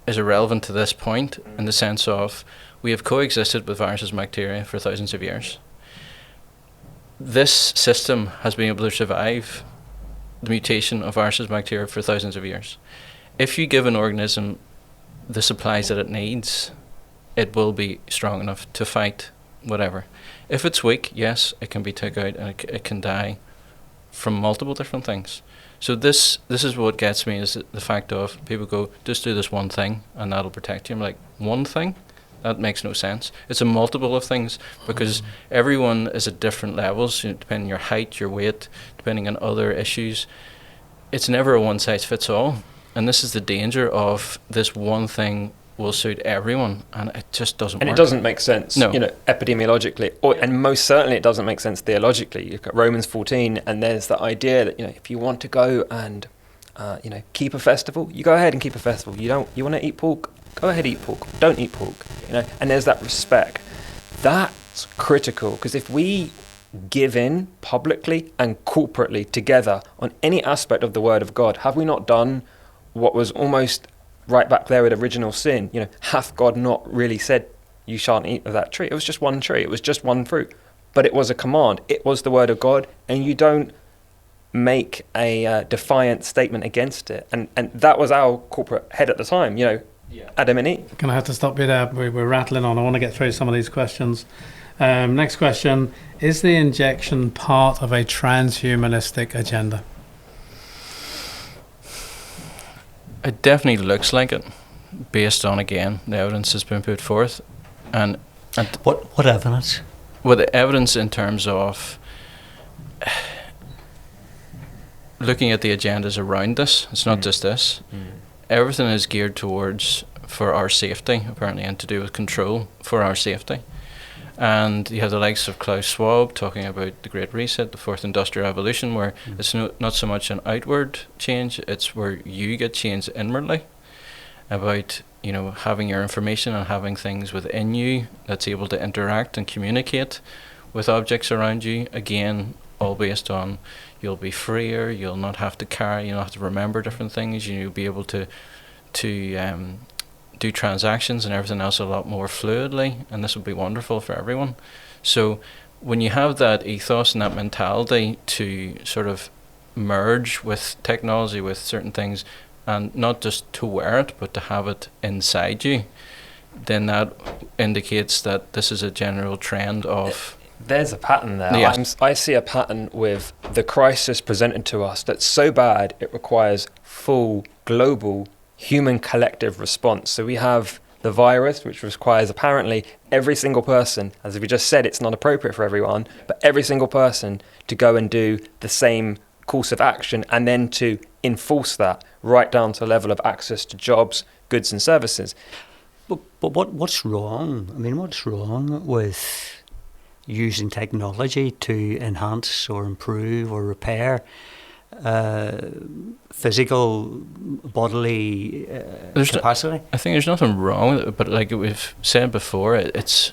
is irrelevant to this point, in the sense of we have coexisted with viruses and bacteria for thousands of years. This system has been able to survive the mutation of viruses and bacteria for thousands of years. If you give an organism the supplies that it needs, it will be strong enough to fight whatever. If it's weak, yes, it can be took out and it can die from multiple different things. So this is what gets me, is the fact of people go, just do this one thing and that'll protect you. I'm like, one thing? That makes no sense. It's a multiple of things, because everyone is at different levels, depending on your height, your weight, depending on other issues. It's never a one size fits all. And this is the danger of this one thing will suit everyone, and it just doesn't work. And it doesn't make sense, No. epidemiologically, and most certainly it doesn't make sense theologically. You've got Romans 14, and there's the idea that, if you want to go and, keep a festival, you go ahead and keep a festival. You want to eat pork, go ahead, eat pork. Don't eat pork, and there's that respect. That's critical, because if we give in publicly and corporately together on any aspect of the Word of God, have we not done what was almost right back there with original sin? Hath God not really said you shan't eat of that tree? It was just one tree, it was just one fruit, but it was a command, it was the Word of God, and you don't make a defiant statement against it. And that was our corporate head at the time, Adam and Eve. Gonna have to stop you there. We're rattling on. I want to get through some of these questions. Next question: is the injection part of a transhumanistic agenda? It definitely looks like it, based on, again, the evidence that's been put forth. And What evidence? well, the evidence in terms of looking at the agendas around this, it's not just this. Everything is geared towards for our safety, apparently, and to do with control for our safety. And you have the likes of Klaus Schwab talking about the Great Reset, the Fourth Industrial Revolution, where it's not so much an outward change, it's where you get changed inwardly, about having your information and having things within you that's able to interact and communicate with objects around you. Again, all based on you'll be freer, you'll not have to carry, you don't have to remember different things, you'll be able to do transactions and everything else a lot more fluidly, and this will be wonderful for everyone. So when you have that ethos and that mentality to sort of merge with technology, with certain things, and not just to wear it, but to have it inside you, then that indicates that this is a general trend of... There's a pattern there. Yes. I see a pattern with the crisis presented to us that's so bad it requires full global human collective response. So we have the virus, which requires apparently every single person, as we just said, it's not appropriate for everyone, but every single person to go and do the same course of action, and then to enforce that right down to the level of access to jobs, goods and services. But what's wrong? I mean, what's wrong with using technology to enhance or improve or repair physical bodily capacity? I think there's nothing wrong with it, but like we've said before, it's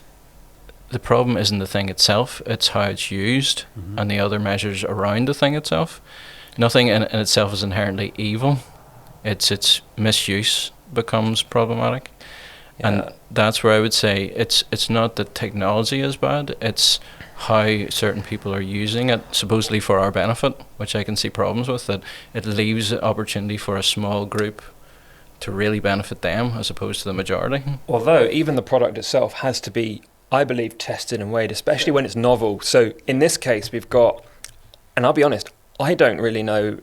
the problem isn't the thing itself, it's how it's used and the other measures around the thing itself. Nothing in itself is inherently evil. It's its misuse becomes problematic. Yeah. And that's where I would say it's not that technology is bad, it's how certain people are using it supposedly for our benefit, which I can see problems with, that it leaves the opportunity for a small group to really benefit them as opposed to the majority. Although even the product itself has to be, I believe, tested and weighed, especially when it's novel. So in this case we've got, and I'll be honest, I don't really know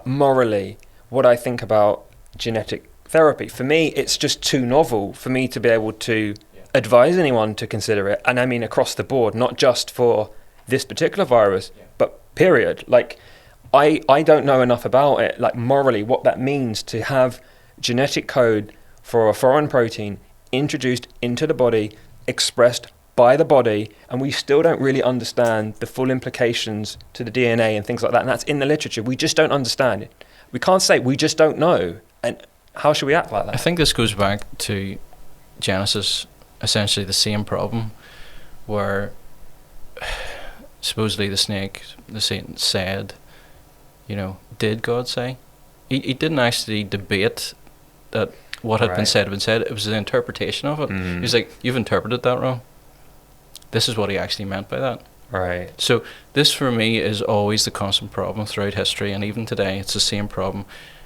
morally what I think about genetic therapy. For me, it's just too novel for me to be able to advise anyone to consider it. And I mean across the board, not just for this particular virus, but period. Like, I don't know enough about it, like morally, what that means to have genetic code for a foreign protein introduced into the body, expressed by the body, and we still don't really understand the full implications to the DNA and things like that. And that's in the literature. We just don't understand it. We can't say we just don't know. And how should we act like that? I think this goes back to Genesis, essentially the same problem, where supposedly the Satan said, did God say? He didn't actually debate that what had been said. It was the interpretation of it. He was like, you've interpreted that wrong. This is what he actually meant by that. Right. So this for me is always the constant problem throughout history, and even today it's the same problem.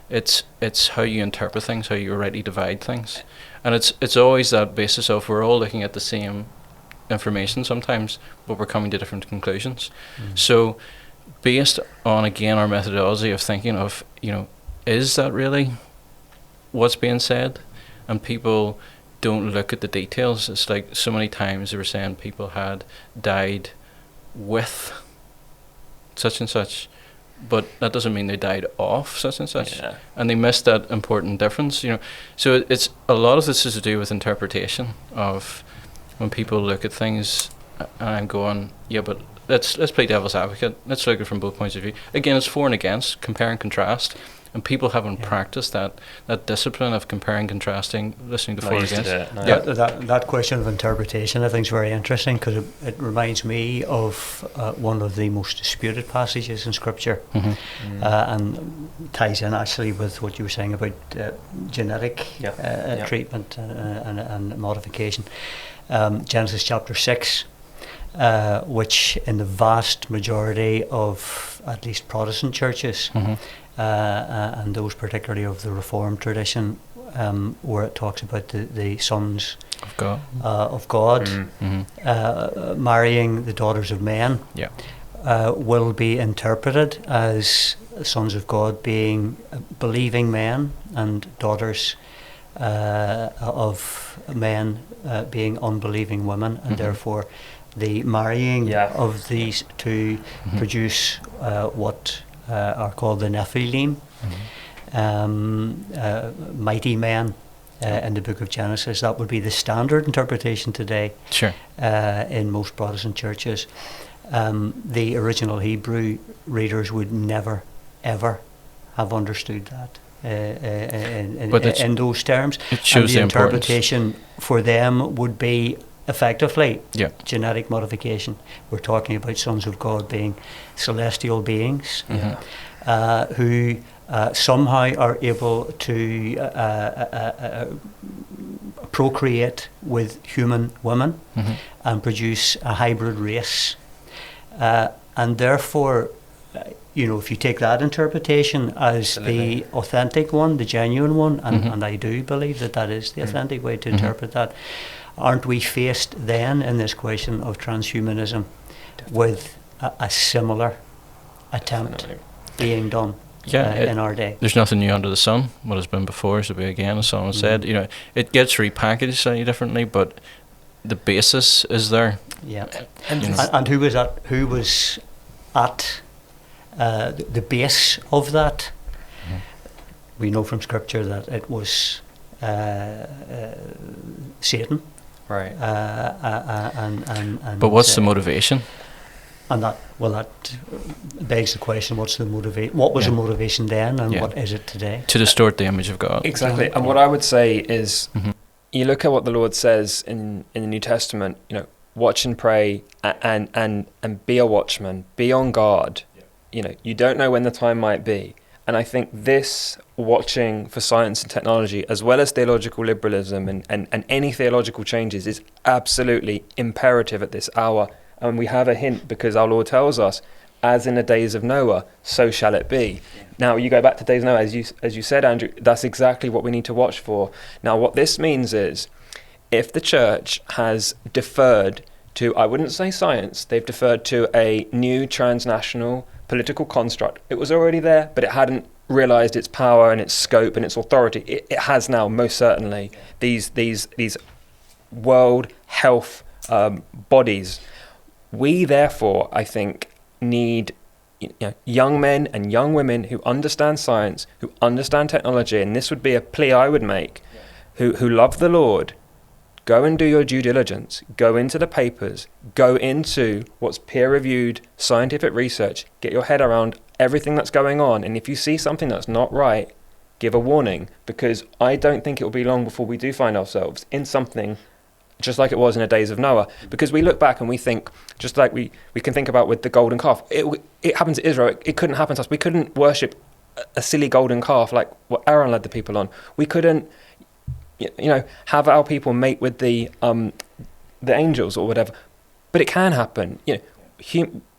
It's how you interpret things, how you rightly divide things. And it's always that basis of we're all looking at the same information sometimes, but we're coming to different conclusions. So based on, again, our methodology of thinking of, is that really what's being said? And people don't look at the details. It's like so many times they were saying people had died with such and such, but that doesn't mean they died off such and such. Yeah. And they missed that important difference, you know. So it's a lot of this is to do with interpretation of when people look at things, and I'm going, yeah, but let's play devil's advocate. Let's look at it from both points of view. Again, it's for and against, compare and contrast. And people haven't practiced that discipline of comparing, contrasting, listening to for and against. That question of interpretation, I think, is very interesting, because it reminds me of one of the most disputed passages in Scripture, and ties in actually with what you were saying about genetic treatment and modification. Genesis chapter 6. Which in the vast majority of at least Protestant churches, and those particularly of the Reformed tradition, where it talks about the sons of God marrying the daughters of men, will be interpreted as sons of God being believing men, and daughters of men being unbelieving women, and therefore the marrying of these two produce what are called the Nephilim, mighty men in the book of Genesis. That would be the standard interpretation today in most Protestant churches. The original Hebrew readers would never, ever have understood that in those terms. It shows and the interpretation for them would be effectively genetic modification. We're talking about sons of God being celestial beings who somehow are able to procreate with human women and produce a hybrid race. And therefore, if you take that interpretation as the authentic one, the genuine one, and I do believe that is the authentic way to interpret that, aren't we faced then in this question of transhumanism with a similar attempt being done in our day? There's nothing new under the sun. What has been before is to be again, as someone said. It gets repackaged slightly differently, but the basis is there. Yeah. And who was at the base of that? We know from Scripture that it was Satan. Right. But what's the motivation? And that begs the question: what's the motivation? What was the motivation then, and what is it today? To distort the image of God. Exactly. And what I would say is, you look at what the Lord says in the New Testament. Watch and pray, and be a watchman. Be on guard. You don't know when the time might be. And I think this watching for science and technology, as well as theological liberalism and any theological changes, is absolutely imperative at this hour. And we have a hint because our Lord tells us, as in the days of Noah, so shall it be. Now, you go back to days of Noah, as you said, Andrew, that's exactly what we need to watch for. Now, what this means is, if the church has deferred to, I wouldn't say science, they've deferred to a new transnational political construct. It was already there, but it hadn't realised its power and its scope and its authority. It has now, most certainly. These world health bodies. We, therefore, I think, need young men and young women who understand science, who understand technology, and this would be a plea I would make, who love the Lord. Go and do your due diligence. Go into the papers. Go into what's peer-reviewed scientific research. Get your head around everything that's going on. And if you see something that's not right, give a warning. Because I don't think it will be long before we do find ourselves in something just like it was in the days of Noah. Because we look back and we think, just like we can think about with the golden calf. It happened to Israel. It couldn't happen to us. We couldn't worship a silly golden calf like what Herron led the people on. We couldn't have our people mate with the angels or whatever, but it can happen.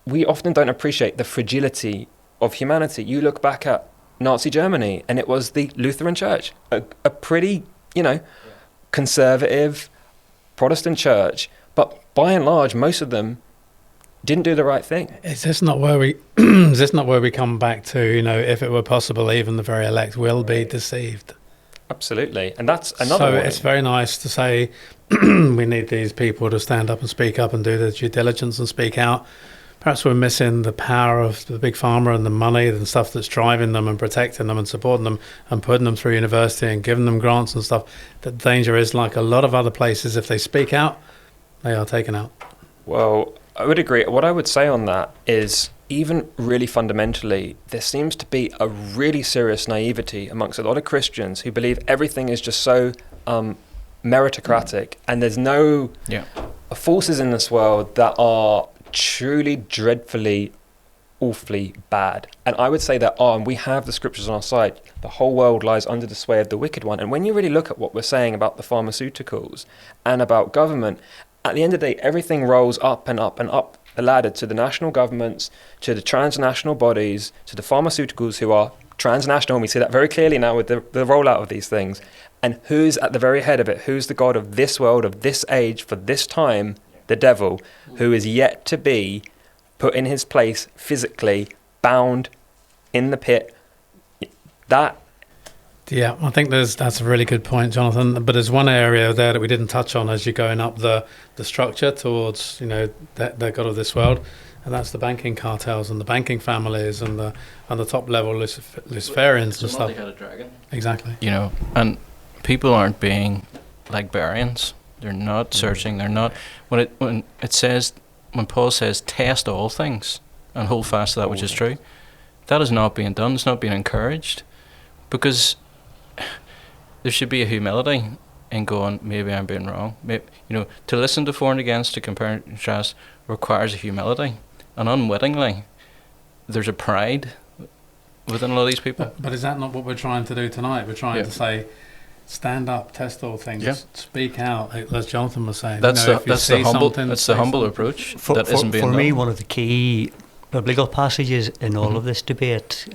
We often don't appreciate the fragility of humanity. You look back at Nazi Germany, and it was the Lutheran Church, a pretty, conservative Protestant church, but by and large, most of them didn't do the right thing. Is this not where we? Is this not where we come back to? If it were possible, even the very elect will be deceived. Absolutely. And that's another So one. it's very nice to say we need these people to stand up and speak up and do their due diligence and speak out. Perhaps we're missing the power of the big pharma and the money and stuff that's driving them and protecting them and supporting them and putting them through university and giving them grants and stuff. The danger is, like a lot of other places, if they speak out, they are taken out. Well, I would agree. What I would say on that is, even really fundamentally, there seems to be a really serious naivety amongst a lot of Christians who believe everything is just so meritocratic, and there's no forces in this world that are truly dreadfully, awfully bad. And I would say there are, and we have the scriptures on our side. The whole world lies under the sway of the wicked one. And when you really look at what we're saying about the pharmaceuticals and about government, at the end of the day, everything rolls up and up and up the ladder to the national governments, to the transnational bodies, to the pharmaceuticals who are transnational. And we see that very clearly now with the rollout of these things. And who's at the very head of it? Who's the God of this world, of this age, for this time? The devil, who is yet to be put in his place physically, bound in the pit. I think that's a really good point, Jonathan. But there's one area there that we didn't touch on as you're going up the structure towards, the God of this world, and that's the banking cartels and the banking families and the top level Luciferians and stuff. Multi-headed dragon. Exactly. And people aren't being librarians. They're not searching. They're not. When Paul says test all things and hold fast to that which is true, that is not being done. It's not being encouraged, because there should be a humility in going, maybe I'm being wrong. To listen to for and against, to compare and contrast, requires a humility, and unwittingly, there's a pride within a lot of these people. But is that not what we're trying to do tonight? We're trying to say, stand up, test all things, speak out, as Jonathan was saying. That's the humble approach that isn't being done. For me, one of the key biblical passages in all of this debate,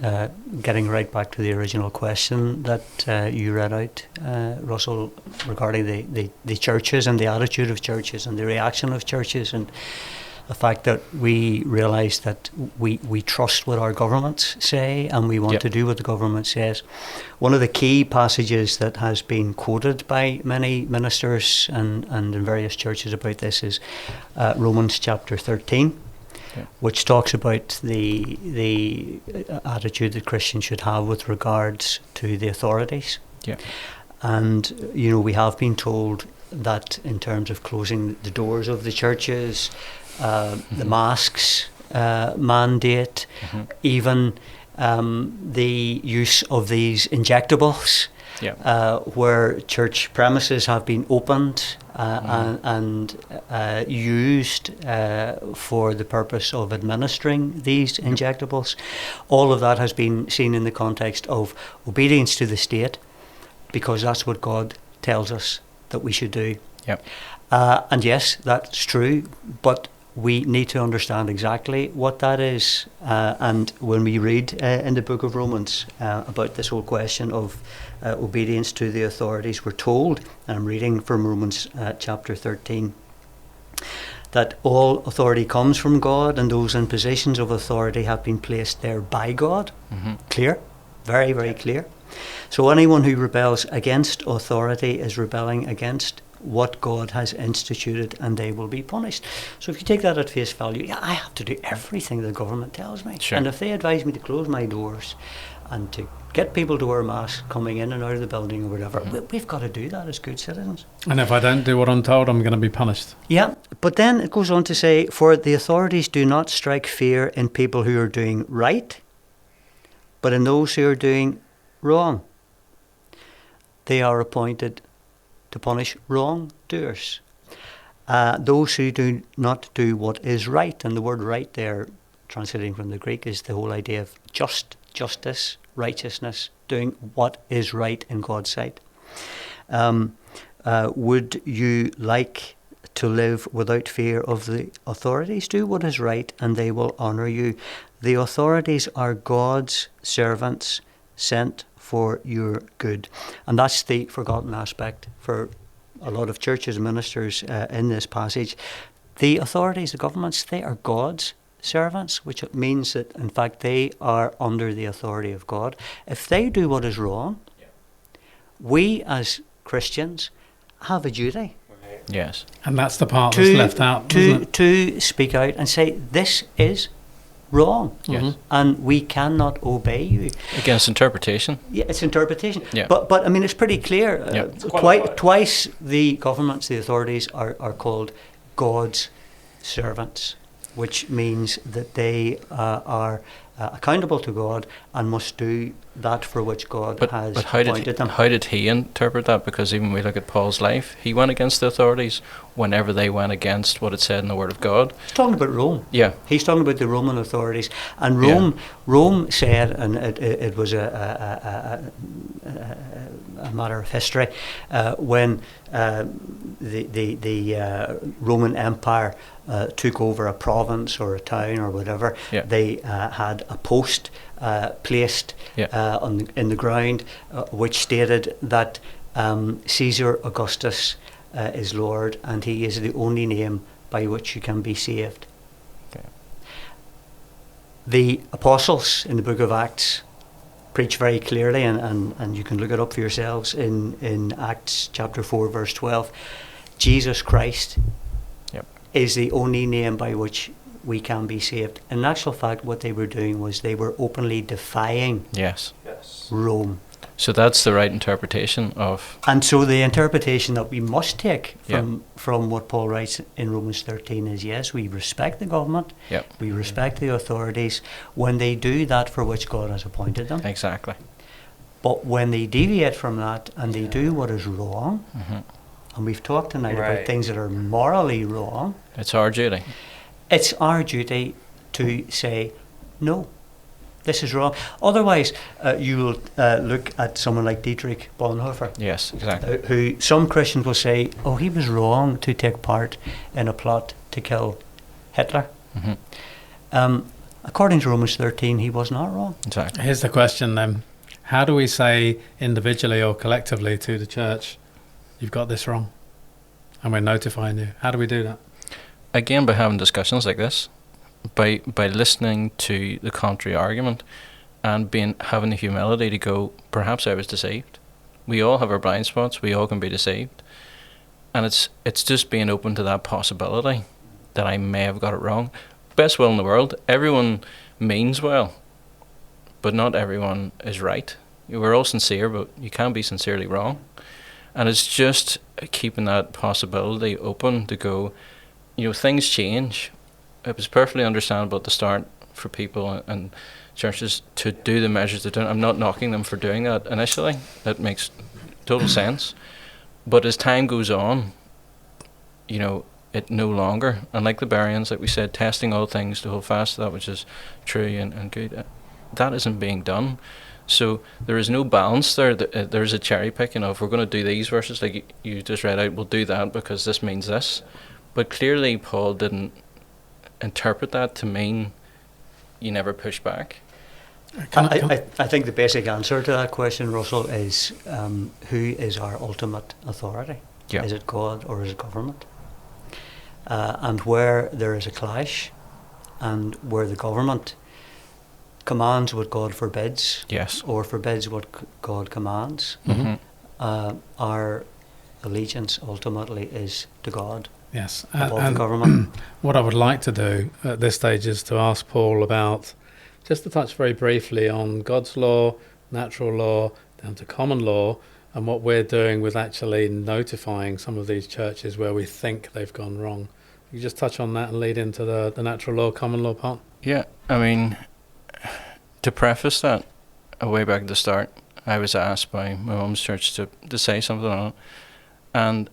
getting right back to the original question that you read out, Russell, regarding the churches and the attitude of churches and the reaction of churches, and the fact that we realise that we trust what our governments say and we want to do what the government says. One of the key passages that has been quoted by many ministers and in various churches about this is Romans chapter 13, which talks about the attitude that Christians should have with regards to the authorities. And, we have been told that in terms of closing the doors of the churches, the masks mandate, even the use of these injectables, where church premises have been opened and used for the purpose of administering these injectables. All of that has been seen in the context of obedience to the state, because that's what God tells us that we should do. And yes, that's true, but we need to understand exactly what that is. And when we read in the book of Romans about this whole question of obedience to the authorities, we're told, and I'm reading from Romans chapter 13, that all authority comes from God, and those in positions of authority have been placed there by God. Clear? Very, very clear. So anyone who rebels against authority is rebelling against what God has instituted, and they will be punished. So if you take that at face value, I have to do everything the government tells me. And if they advise me to close my doors and to get people to wear masks coming in and out of the building or whatever, we've got to do that as good citizens. And if I don't do what I'm told, I'm going to be punished. But then it goes on to say, for the authorities do not strike fear in people who are doing right, but in those who are doing wrong. They are appointed to punish wrongdoers. Those who do not do what is right, and the word right there, translating from the Greek, is the whole idea of justice, righteousness, doing what is right in God's sight. Would you like to live without fear of the authorities? Do what is right, and they will honour you. The authorities are God's servants sent for your good. And that's the forgotten aspect for a lot of churches and ministers in this passage. The authorities, the governments, they are God's servants, which means that in fact they are under the authority of God. If they do what is wrong, we as Christians have a duty Yes. And that's the part that's left out, isn't it? to speak out and say, this is wrong. Yes. And we cannot obey you. Against interpretation. Yeah, it's interpretation. Yeah. But I mean, it's pretty clear. Yeah. Twice the governments, the authorities are called God's servants, which means that they are accountable to God and must do that for which God has appointed them. How did he interpret that? Because even when we look at Paul's life, he went against the authorities whenever they went against what it said in the Word of God. He's talking about Rome. Yeah. He's talking about the Roman authorities. And Rome said, and it was a matter of history, when the Roman Empire took over a province or a town or whatever, they had a post placed in the ground which stated that Caesar Augustus is Lord, and he is the only name by which you can be saved. Okay. The apostles in the book of Acts preach very clearly, and you can look it up for yourselves in Acts chapter 4 verse 12. Jesus Christ is the only name by which we can be saved. In actual fact, what they were doing was they were openly defying Rome. So that's the right interpretation of... And so the interpretation that we must take from what Paul writes in Romans 13 is, yes, we respect the government, we respect the authorities when they do that for which God has appointed them. Exactly. But when they deviate from that and they do what is wrong, and we've talked tonight about things that are morally wrong, it's our duty. It's our duty to say, no, this is wrong. Otherwise, you will look at someone like Dietrich Bonhoeffer. Yes, exactly. Who some Christians will say, oh, he was wrong to take part in a plot to kill Hitler. According to Romans 13, he was not wrong. Exactly. Here's the question then. How do we say individually or collectively to the church, you've got this wrong, and we're notifying you? How do we do that? Again, by having discussions like this, by listening to the contrary argument, and having the humility to go, perhaps I was deceived. We all have our blind spots. We all can be deceived, and it's just being open to that possibility that I may have got it wrong. Best will in the world. Everyone means well, but not everyone is right. We're all sincere, but you can be sincerely wrong, and it's just keeping that possibility open to go. Things change. It was perfectly understandable at the start for people and churches to do the measures they're doing. I'm not knocking them for doing that initially. That makes total sense. But as time goes on, it no longer, and like the Bereans, like we said, testing all things to hold fast to that which is true and good, that isn't being done. So there is no balance there. There's a cherry picking of, we're going to do these verses like you just read out, we'll do that because this means this. But clearly Paul didn't interpret that to mean you never push back. I think the basic answer to that question, Russell, is who is our ultimate authority? Is it God or is it government? And where there is a clash, and where the government commands what God forbids, or forbids what God commands, our allegiance ultimately is to God. Yes, and government. What I would like to do at this stage is to ask Paul about, just to touch very briefly on God's law, natural law, down to common law, and what we're doing with actually notifying some of these churches where we think they've gone wrong. You just touch on that and lead into the natural law, common law part? Yeah, I mean, to preface that, way back at the start, I was asked by my mum's church to say something on it, and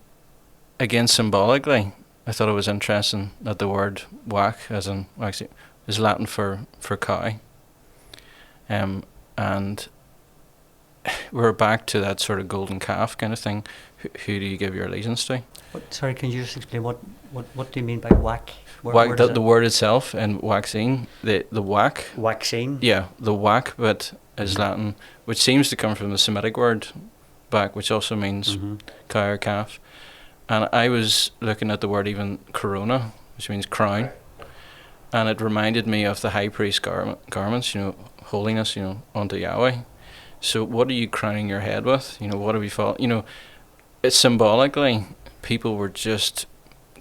again, symbolically, I thought it was interesting that the word whack, as in actually, is Latin for cow, and we're back to that sort of golden calf kind of thing. Who do you give your allegiance to? Sorry, can you just explain what do you mean by whack? Whack, the word itself, and waxine, the whack. Waxine. Yeah, the whack bit is Latin, which seems to come from the Semitic word back, which also means cow or calf. And I was looking at the word even corona, which means crown, and it reminded me of the high priest garments, holiness, unto Yahweh. So what are you crowning your head with? What have we fought? It's symbolically, people were just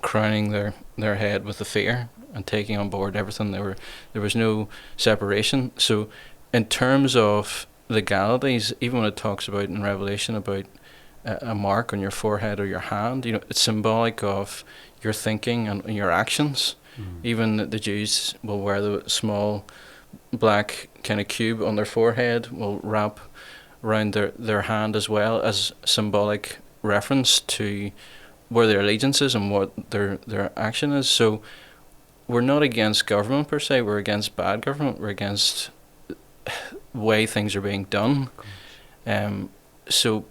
crowning their head with the fear and taking on board everything. There was no separation. So in terms of legalities, even when it talks about in Revelation about a mark on your forehead or your hand, it's symbolic of your thinking and your actions. Even the Jews will wear the small black kind of cube on their forehead, will wrap around their hand as well, as symbolic reference to where their allegiance is and what their action is. So we're not against government per se, we're against bad government, we're against the way things are being done. So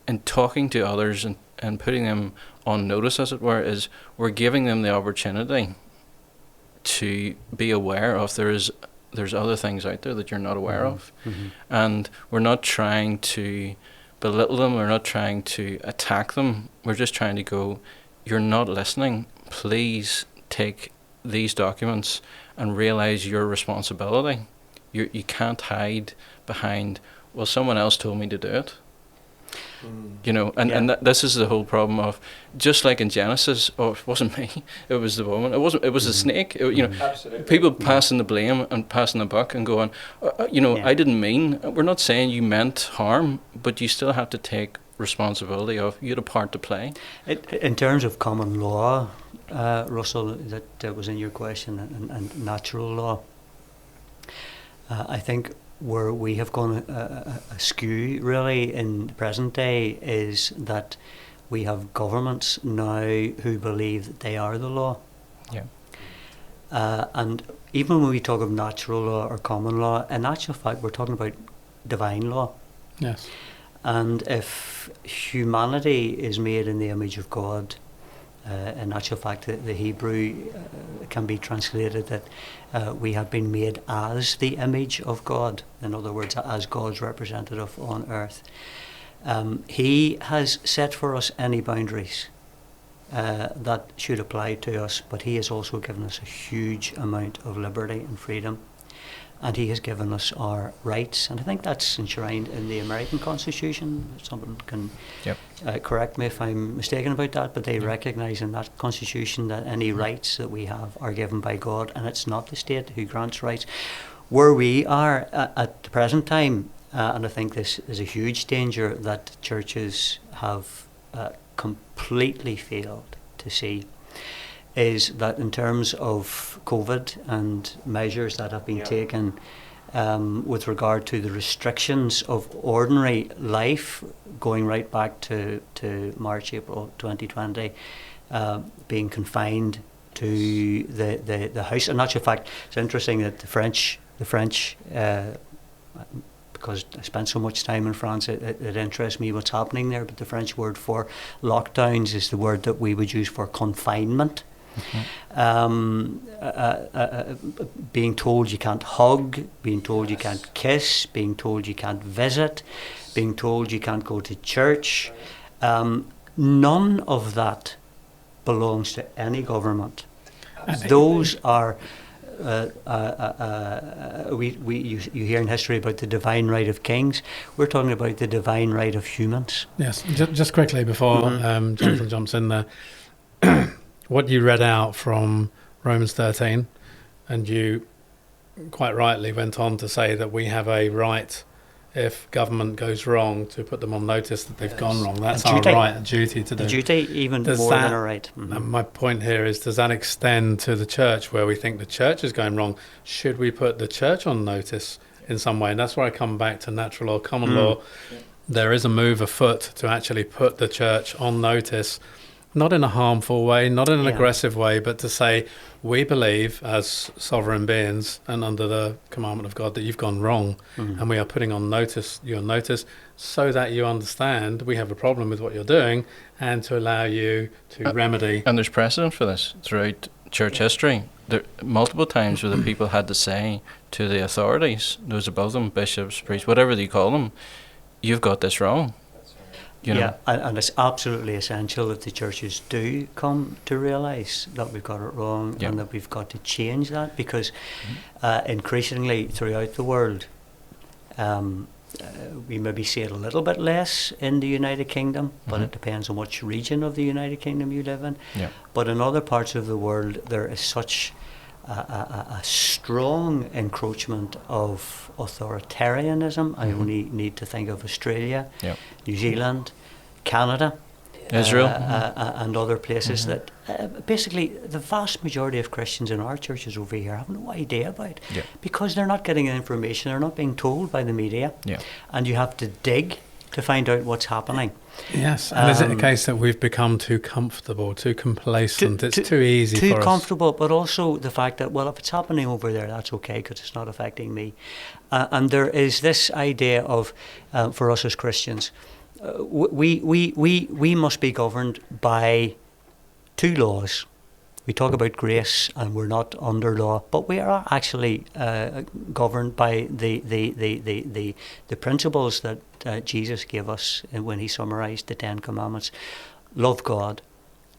in talking to others and putting them on notice, as it were, is we're giving them the opportunity to be aware of there's other things out there that you're not aware of. And we're not trying to belittle them, we're not trying to attack them, we're just trying to go, you're not listening, please take these documents and realize your responsibility. You can't hide behind, well, someone else told me to do it. This is the whole problem of, just like in Genesis, it wasn't me, it was the woman, it was the snake. People passing the blame and passing the buck and going, I didn't mean. We're not saying you meant harm, but you still have to take responsibility of, you had a part to play. In terms of common law, Russell, that was in your question, and natural law, I think where we have gone askew really in the present day is that we have governments now who believe that they are the law. Yeah. And even when we talk of natural law or common law, in actual fact we're talking about divine law. Yes. And if humanity is made in the image of God, in actual fact the Hebrew can be translated that we have been made as the image of God, in other words, as God's representative on earth. He has set for us any boundaries that should apply to us, but he has also given us a huge amount of liberty and freedom, and he has given us our rights, and I think that's enshrined in the American Constitution. Someone can correct me if I'm mistaken about that, but they recognise in that Constitution that any rights that we have are given by God, and it's not the state who grants rights. Where we are at the present time, and I think this is a huge danger that churches have completely failed to see, is that in terms of COVID and measures that have been taken with regard to the restrictions of ordinary life, going right back to March, April 2020, being confined to the house. In actual fact, it's interesting that the French, because I spent so much time in France, it interests me what's happening there, but the French word for lockdowns is the word that we would use for confinement. Being told you can't hug, being told you can't kiss, being told you can't visit, being told you can't go to church. None of that belongs to any government. Those are you hear in history about the divine right of kings. We're talking about the divine right of humans. Yes, just quickly before Jonathan jumps in there. What you read out from Romans 13, and you quite rightly went on to say that we have a right, if government goes wrong, to put them on notice that they've gone wrong. That's our right, a duty to do. A duty even more than a right. And my point here is, does that extend to the church, where we think the church is going wrong? Should we put the church on notice in some way? And that's where I come back to natural law, common law. There is a move afoot to actually put the church on notice, not in a harmful way, not in an aggressive way, but to say, we believe as sovereign beings and under the commandment of God that you've gone wrong, and we are putting on notice so that you understand we have a problem with what you're doing, and to allow you to remedy. And there's precedent for this throughout church history. There multiple times where the people had to say to the authorities, those above them, bishops, priests, whatever they call them, you've got this wrong. Yeah, and it's absolutely essential that the churches do come to realise that we've got it wrong, and that we've got to change that, because increasingly throughout the world, We maybe see it a little bit less in the United Kingdom, but it depends on which region of the United Kingdom you live in. Yeah. But in other parts of the world, there is such a strong encroachment of authoritarianism. I only need to think of Australia, New Zealand, Canada, Israel, and other places that basically the vast majority of Christians in our churches over here have no idea about, because they're not getting the information, they're not being told by the media, and you have to dig to find out what's happening. Yes, and is it a case that we've become too comfortable, too complacent, it's too easy for us? Too comfortable, but also the fact that, well, if it's happening over there, that's okay because it's not affecting me. And there is this idea of, for us as Christians, we must be governed by two laws. We talk about grace and we're not under law, but we are actually governed by the principles that Jesus gave us when he summarized the 10 Commandments. Love God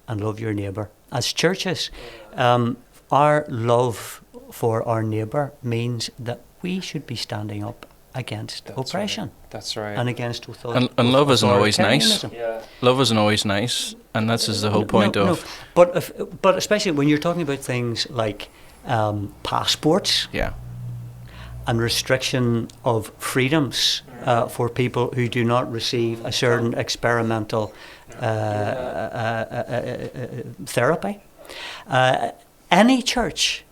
and love your neighbour. As churches, our love for our neighbour means that we should be standing up against oppression. That's right. And against authority. And love isn't always nice. Yeah. Love isn't always nice, and that's the whole point of. But especially when you're talking about things like passports, and restriction of freedoms for people who do not receive a certain experimental therapy. Any church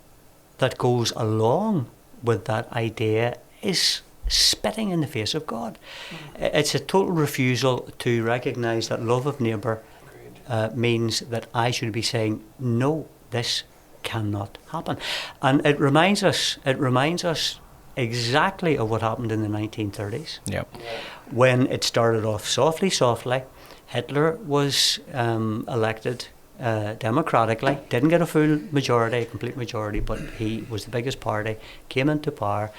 that goes along with that idea is spitting in the face of God. It's a total refusal to recognise that love of neighbour means that I should be saying, no, this cannot happen. And it reminds us exactly of what happened in the 1930s. When it started off softly. Hitler was elected democratically, didn't get a full majority, a complete majority, but he was the biggest party, came into power,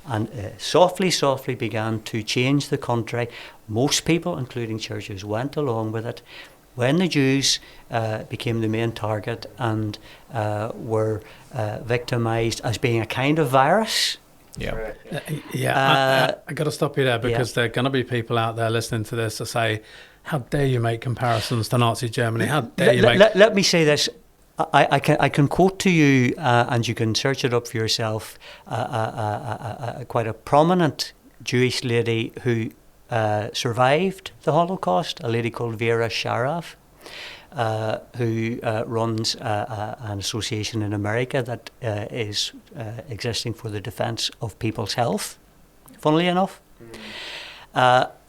and softly began to change the country. Most people, including churches, went along with it. When the Jews became the main target and were victimised as being a kind of virus. I got to stop you there, because there are going to be people out there listening to this that say, how dare you make comparisons to Nazi Germany? How dare you make... Let me say this. I can quote to you, and you can search it up for yourself, quite a prominent Jewish lady who survived the Holocaust, a lady called Vera Sharav, who runs an association in America that is existing for the defence of people's health, funnily enough.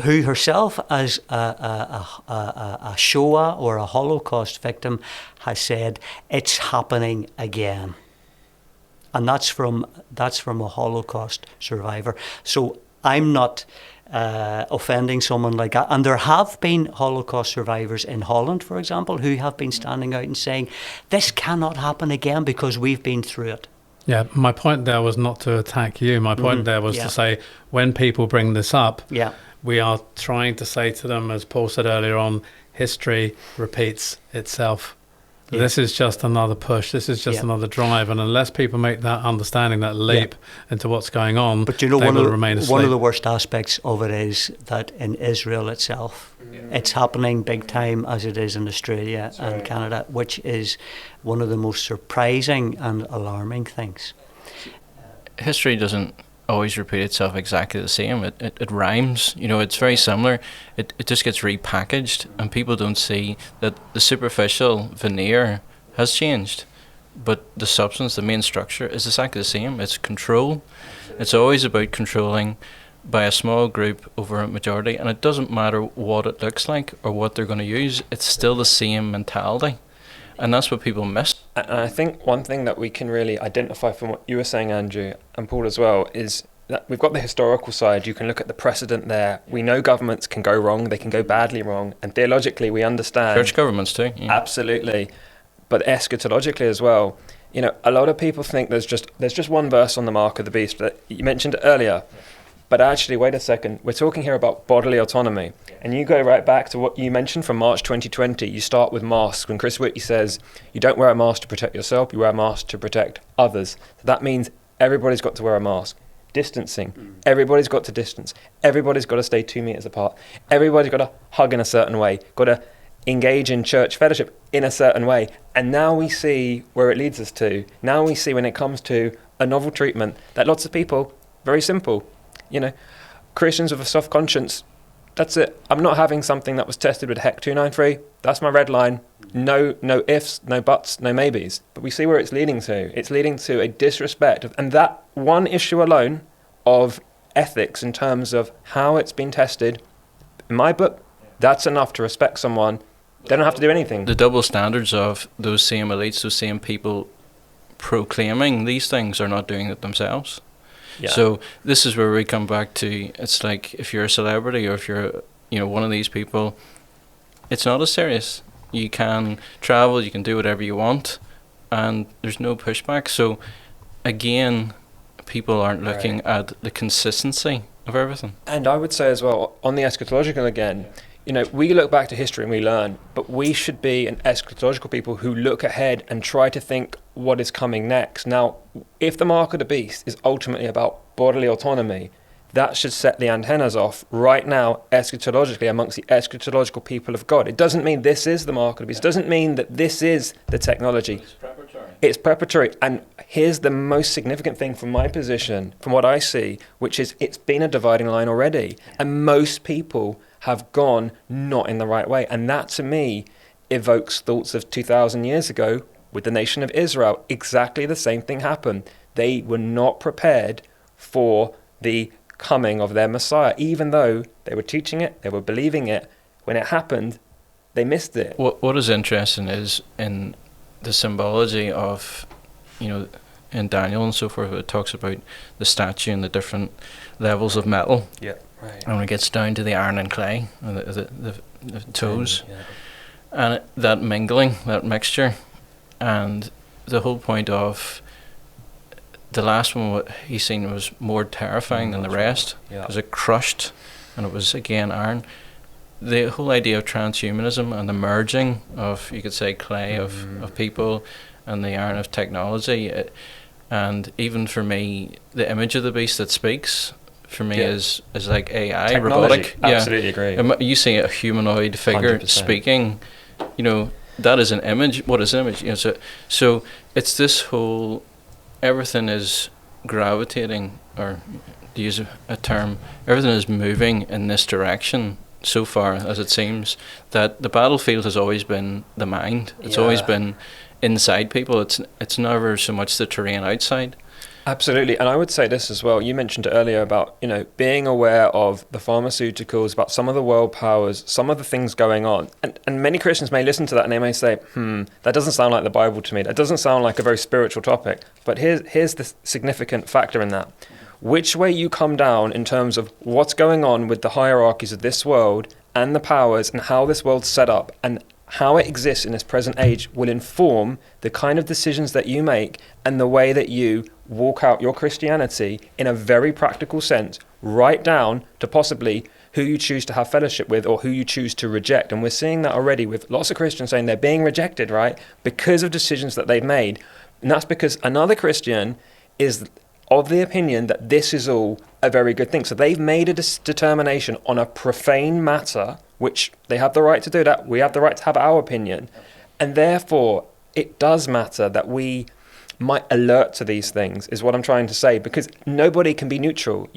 Who herself, as a Shoah or a Holocaust victim, has said it's happening again, and that's from a Holocaust survivor. So I'm not offending someone like that. And there have been Holocaust survivors in Holland, for example, who have been standing out and saying this cannot happen again because we've been through it. Yeah, my point there was not to attack you. My point there was to say, when people bring this up, we are trying to say to them, as Paul said earlier on, history repeats itself. This is just another push. This is just another drive. And unless people make that understanding, that leap into what's going on, but you know, they will remain asleep. One of the worst aspects of it is that in Israel itself, it's happening big time, as it is in Australia and Canada, which is one of the most surprising and alarming things. History doesn't always repeat itself exactly the same. It rhymes. You know, it's very similar. It just gets repackaged, and people don't see that the superficial veneer has changed, but the substance, the main structure, is exactly the same. It's control. It's always about controlling by a small group over a majority, and it doesn't matter what it looks like or what they're going to use. It's still the same mentality, and that's what people miss. And I think one thing that we can really identify from what you were saying, Andrew, and Paul as well, is that we've got the historical side. You can look at the precedent there. We know governments can go wrong, they can go badly wrong, and theologically we understand. Church governments too. Yeah. Absolutely. But eschatologically as well, you know, a lot of people think there's just one verse on the mark of the beast that you mentioned earlier. But actually, wait a second, we're talking here about bodily autonomy. And you go right back to what you mentioned from March 2020. You start with masks. When Chris Whitty says, you don't wear a mask to protect yourself, you wear a mask to protect others. So that means everybody's got to wear a mask. distancing. Everybody's got to distance. Everybody's got to stay 2 meters apart. Everybody's got to hug in a certain way, got to engage in church fellowship in a certain way. And now we see where it leads us to. Now we see when it comes to a novel treatment that lots of people, very simple, Christians with a soft conscience, that's it. I'm not having something that was tested with HEC 293. That's my red line. No ifs, no buts, no maybes. But we see where it's leading to. It's leading to a disrespect and that one issue alone of ethics in terms of how it's been tested. In my book, that's enough to respect someone. They don't have to do anything. The double standards of those same elites, those same people proclaiming these things are not doing it themselves. Yeah. So this is where we come back to, it's like if you're a celebrity or if you're one of these people, it's not as serious. You can travel, you can do whatever you want, and there's no pushback. So again, people aren't looking at the consistency of everything. And I would say as well, on the eschatological again, we look back to history and we learn, but we should be an eschatological people who look ahead and try to think what is coming next. Now, if the mark of the beast is ultimately about bodily autonomy, that should set the antennas off right now eschatologically amongst the eschatological people of God. It doesn't mean this is the mark of the beast. It doesn't mean that this is the technology. It's preparatory. It's preparatory. And here's the most significant thing from my position, from what I see, which is it's been a dividing line already. And most people have gone not in the right way. And that, to me, evokes thoughts of 2,000 years ago with the nation of Israel. Exactly the same thing happened. They were not prepared for the coming of their Messiah. Even though they were teaching it, they were believing it, when it happened, they missed it. What is interesting is in the symbology of, in Daniel and so forth, it talks about the statue and the different levels of metal. Yeah. Right. And when it gets down to the iron and clay, and the toes, and that mingling, that mixture, and the whole point of the last one, what he seen was more terrifying than the rest, because it crushed, and it was again iron. The whole idea of transhumanism and the merging of, you could say, clay of people and the iron of technology, and even for me, the image of the beast that speaks, for me is like AI, technology. Robotic. Absolutely agree. You see a humanoid figure 100%. speaking, that is an image. What is an image? So it's this whole, everything is gravitating, or to use a term, everything is moving in this direction so far, as it seems, that the battlefield has always been the mind. It's always been inside people. It's never so much the terrain outside. Absolutely. And I would say this as well. You mentioned earlier about, being aware of the pharmaceuticals, about some of the world powers, some of the things going on. And many Christians may listen to that and they may say, that doesn't sound like the Bible to me. That doesn't sound like a very spiritual topic. But here's the significant factor in that. Which way you come down in terms of what's going on with the hierarchies of this world and the powers and how this world's set up and how it exists in this present age will inform the kind of decisions that you make and the way that you walk out your Christianity in a very practical sense, right down to possibly who you choose to have fellowship with or who you choose to reject. And we're seeing that already with lots of Christians saying they're being rejected, right, because of decisions that they've made. And that's because another Christian is of the opinion that this is all a very good thing. So they've made a determination on a profane matter, which they have the right to do that. We have the right to have our opinion. And therefore, it does matter that we might alert to these things, is what I'm trying to say, because nobody can be neutral.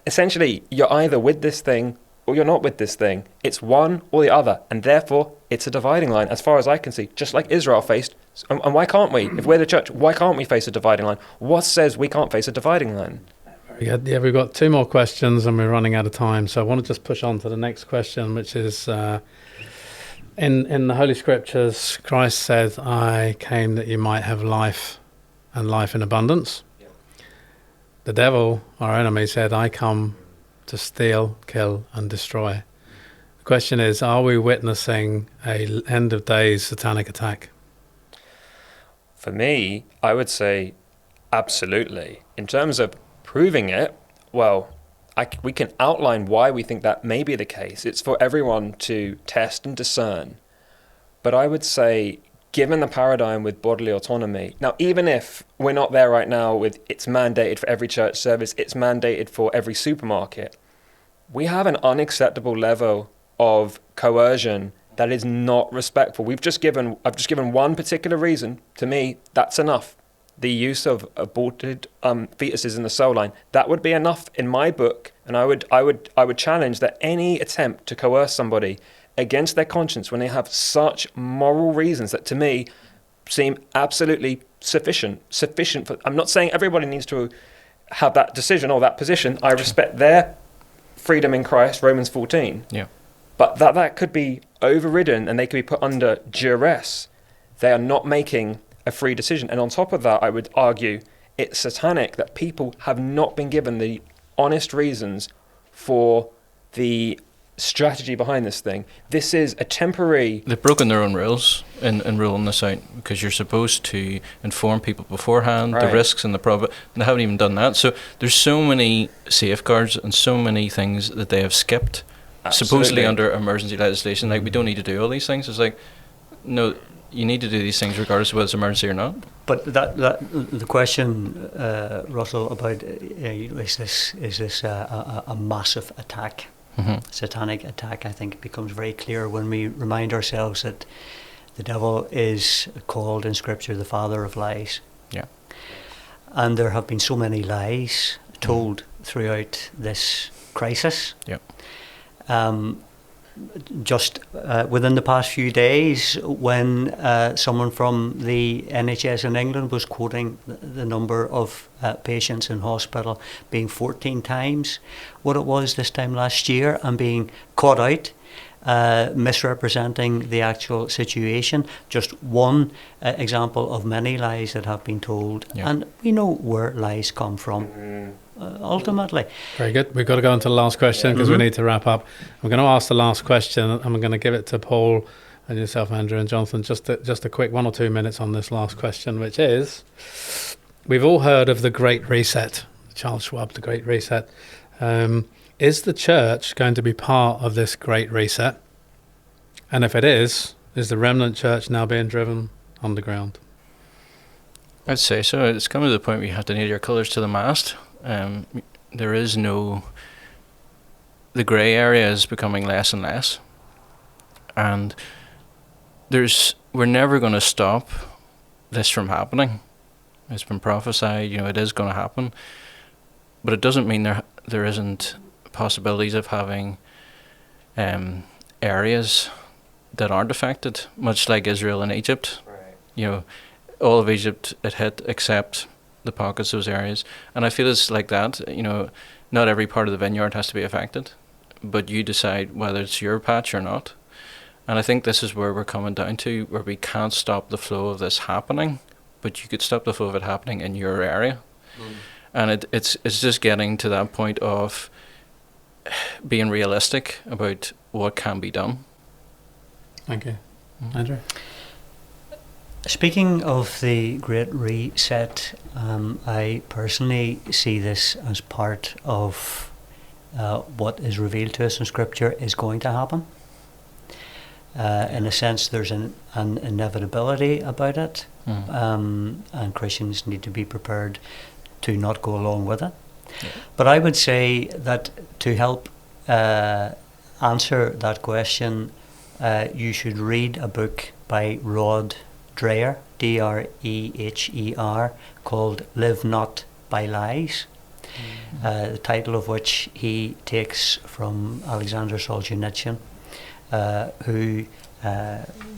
Essentially, you're either with this thing or you're not with this thing. It's one or the other. And therefore, it's a dividing line, as far as I can see, just like Israel faced. And why can't we? If we're the church, why can't we face a dividing line? What says we can't face a dividing line? Very good. Yeah, we've got two more questions and we're running out of time. So I want to just push on to the next question, which is, in the Holy Scriptures, Christ said, I came that you might have life and life in abundance. Yeah. The devil, our enemy, said, I come to steal, kill and destroy. The question is, are we witnessing a end of days satanic attack? For me, I would say absolutely. In terms of proving it, well, we can outline why we think that may be the case. It's for everyone to test and discern. But I would say given the paradigm with bodily autonomy, now even if we're not there right now with it's mandated for every church service, it's mandated for every supermarket, we have an unacceptable level of coercion that is not respectful. I've just given one particular reason. To me, that's enough. The use of aborted fetuses in the soul line, that would be enough in my book. And I would challenge that any attempt to coerce somebody against their conscience when they have such moral reasons that to me seem absolutely sufficient for, I'm not saying everybody needs to have that decision or that position. I respect their freedom in Christ, Romans 14. Yeah. But that could be overridden and they could be put under duress. They are not making a free decision. And on top of that, I would argue it's satanic that people have not been given the honest reasons for the strategy behind this thing. This is a temporary... They've broken their own rules in ruling this out, because you're supposed to inform people beforehand, Right. the risks and the profit, and they haven't even done that. So there's so many safeguards and so many things that they have skipped, supposedly under emergency legislation. Like, we don't need to do all these things. It's like, no, you need to do these things regardless of whether it's emergency or not. But the question, Russell, about is this a massive attack? Mm-hmm. Satanic attack, I think, becomes very clear when we remind ourselves that the devil is called in Scripture the father of lies. Yeah. And there have been so many lies told throughout this crisis. Yeah. Just within the past few days, when someone from the NHS in England was quoting the number of patients in hospital being 14 times what it was this time last year, and being caught out, misrepresenting the actual situation. Just one example of many lies that have been told. Yeah. And we know where lies come from. Ultimately. Very good. We've got to go on to the last question because we need to wrap up. I'm going to ask the last question, and I'm going to give it to Paul and yourself, Andrew, and Jonathan. Just a quick 1 or 2 minutes on this last question, which is, we've all heard of the Great Reset, Charles Schwab, the Great Reset. Is the church going to be part of this Great Reset? And if it is the remnant church now being driven underground? I'd say so. It's come to the point where you have to nail your colours to the mast. There is no... The grey area is becoming less and less. And we're never going to stop this from happening. It's been prophesied, it is going to happen. But it doesn't mean there isn't possibilities of having areas that aren't affected, much like Israel and Egypt. Right. All of Egypt it hit except the pockets, those areas. And I feel it's like that. Not every part of the vineyard has to be affected, but you decide whether it's your patch or not. And I think this is where we're coming down to, where we can't stop the flow of this happening, but you could stop the flow of it happening in your area. And it's just getting to that point of being realistic about what can be done. Thank you. Andrew? Speaking of the Great Reset, I personally see this as part of what is revealed to us in Scripture is going to happen. In a sense, there's an inevitability about it, and Christians need to be prepared to not go along with it. Yeah. But I would say that to help answer that question, you should read a book by Rod Dreher, Dreher, called Live Not by Lies, the title of which he takes from Alexander Solzhenitsyn, who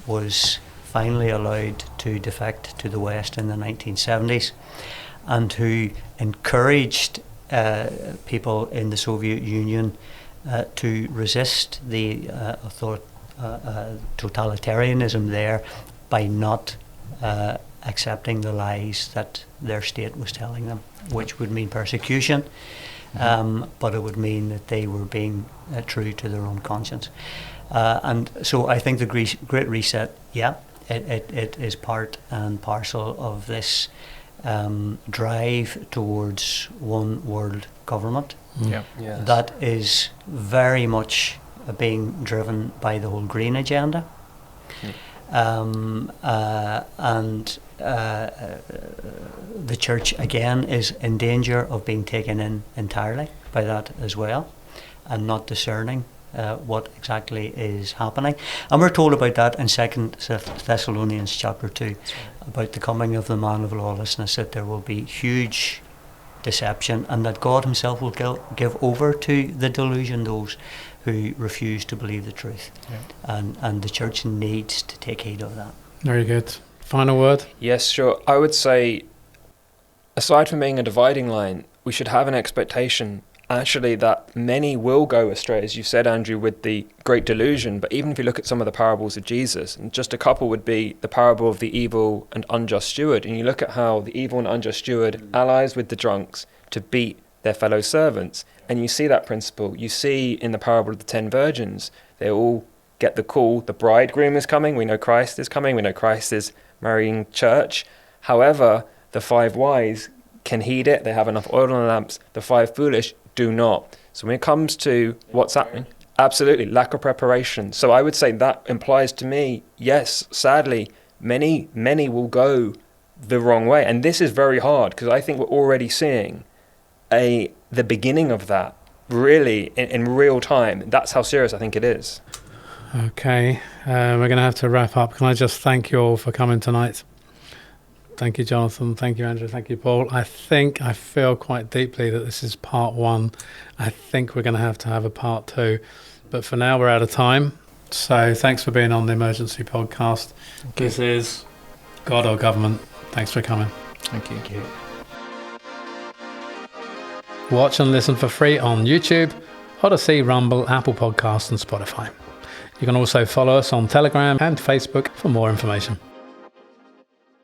was finally allowed to defect to the West in the 1970s, and who encouraged people in the Soviet Union to resist the totalitarianism there by not accepting the lies that their state was telling them, which would mean persecution, but it would mean that they were being true to their own conscience. And so I think the Great Reset, it is part and parcel of this drive towards one world government. Yeah. Yes. That is very much being driven by the whole green agenda. and the church again is in danger of being taken in entirely by that as well, and not discerning what exactly is happening. And we're told about that in 2 Thessalonians chapter 2, about the coming of the man of lawlessness, that there will be huge deception, and that God himself will give over to the delusion those who refuse to believe the truth. And the church needs to take heed of that. Very good. Final word? Yes, sure. I would say, aside from being a dividing line, we should have an expectation actually that many will go astray, as you said, Andrew, with the great delusion. But even if you look at some of the parables of Jesus, and just a couple would be the parable of the evil and unjust steward, and you look at how the evil and unjust steward allies with the drunks to beat their fellow servants, and you see that principle. You see in the parable of the 10 virgins, they all get the call, the bridegroom is coming, we know Christ is coming, we know Christ is marrying church. However, the 5 wise can heed it, they have enough oil on the lamps, the 5 foolish do not. So when it comes to what's happening, absolutely, lack of preparation. So I would say that implies to me, yes, sadly, many will go the wrong way. And this is very hard, because I think we're already seeing the beginning of that, really, in real time. That's how serious I think it is. Okay, we're going to have to wrap up. Can I just thank you all for coming tonight? Thank you, Jonathan. Thank you, Andrew. Thank you, Paul. I feel quite deeply that this is part 1. I think we're going to have a part 2. But for now, we're out of time. So thanks for being on the Emergency Podcast. This is God or Government. Thanks for coming. Thank you. Thank you. Watch and listen for free on YouTube, Odyssey, Rumble, Apple Podcasts and Spotify. You can also follow us on Telegram and Facebook for more information.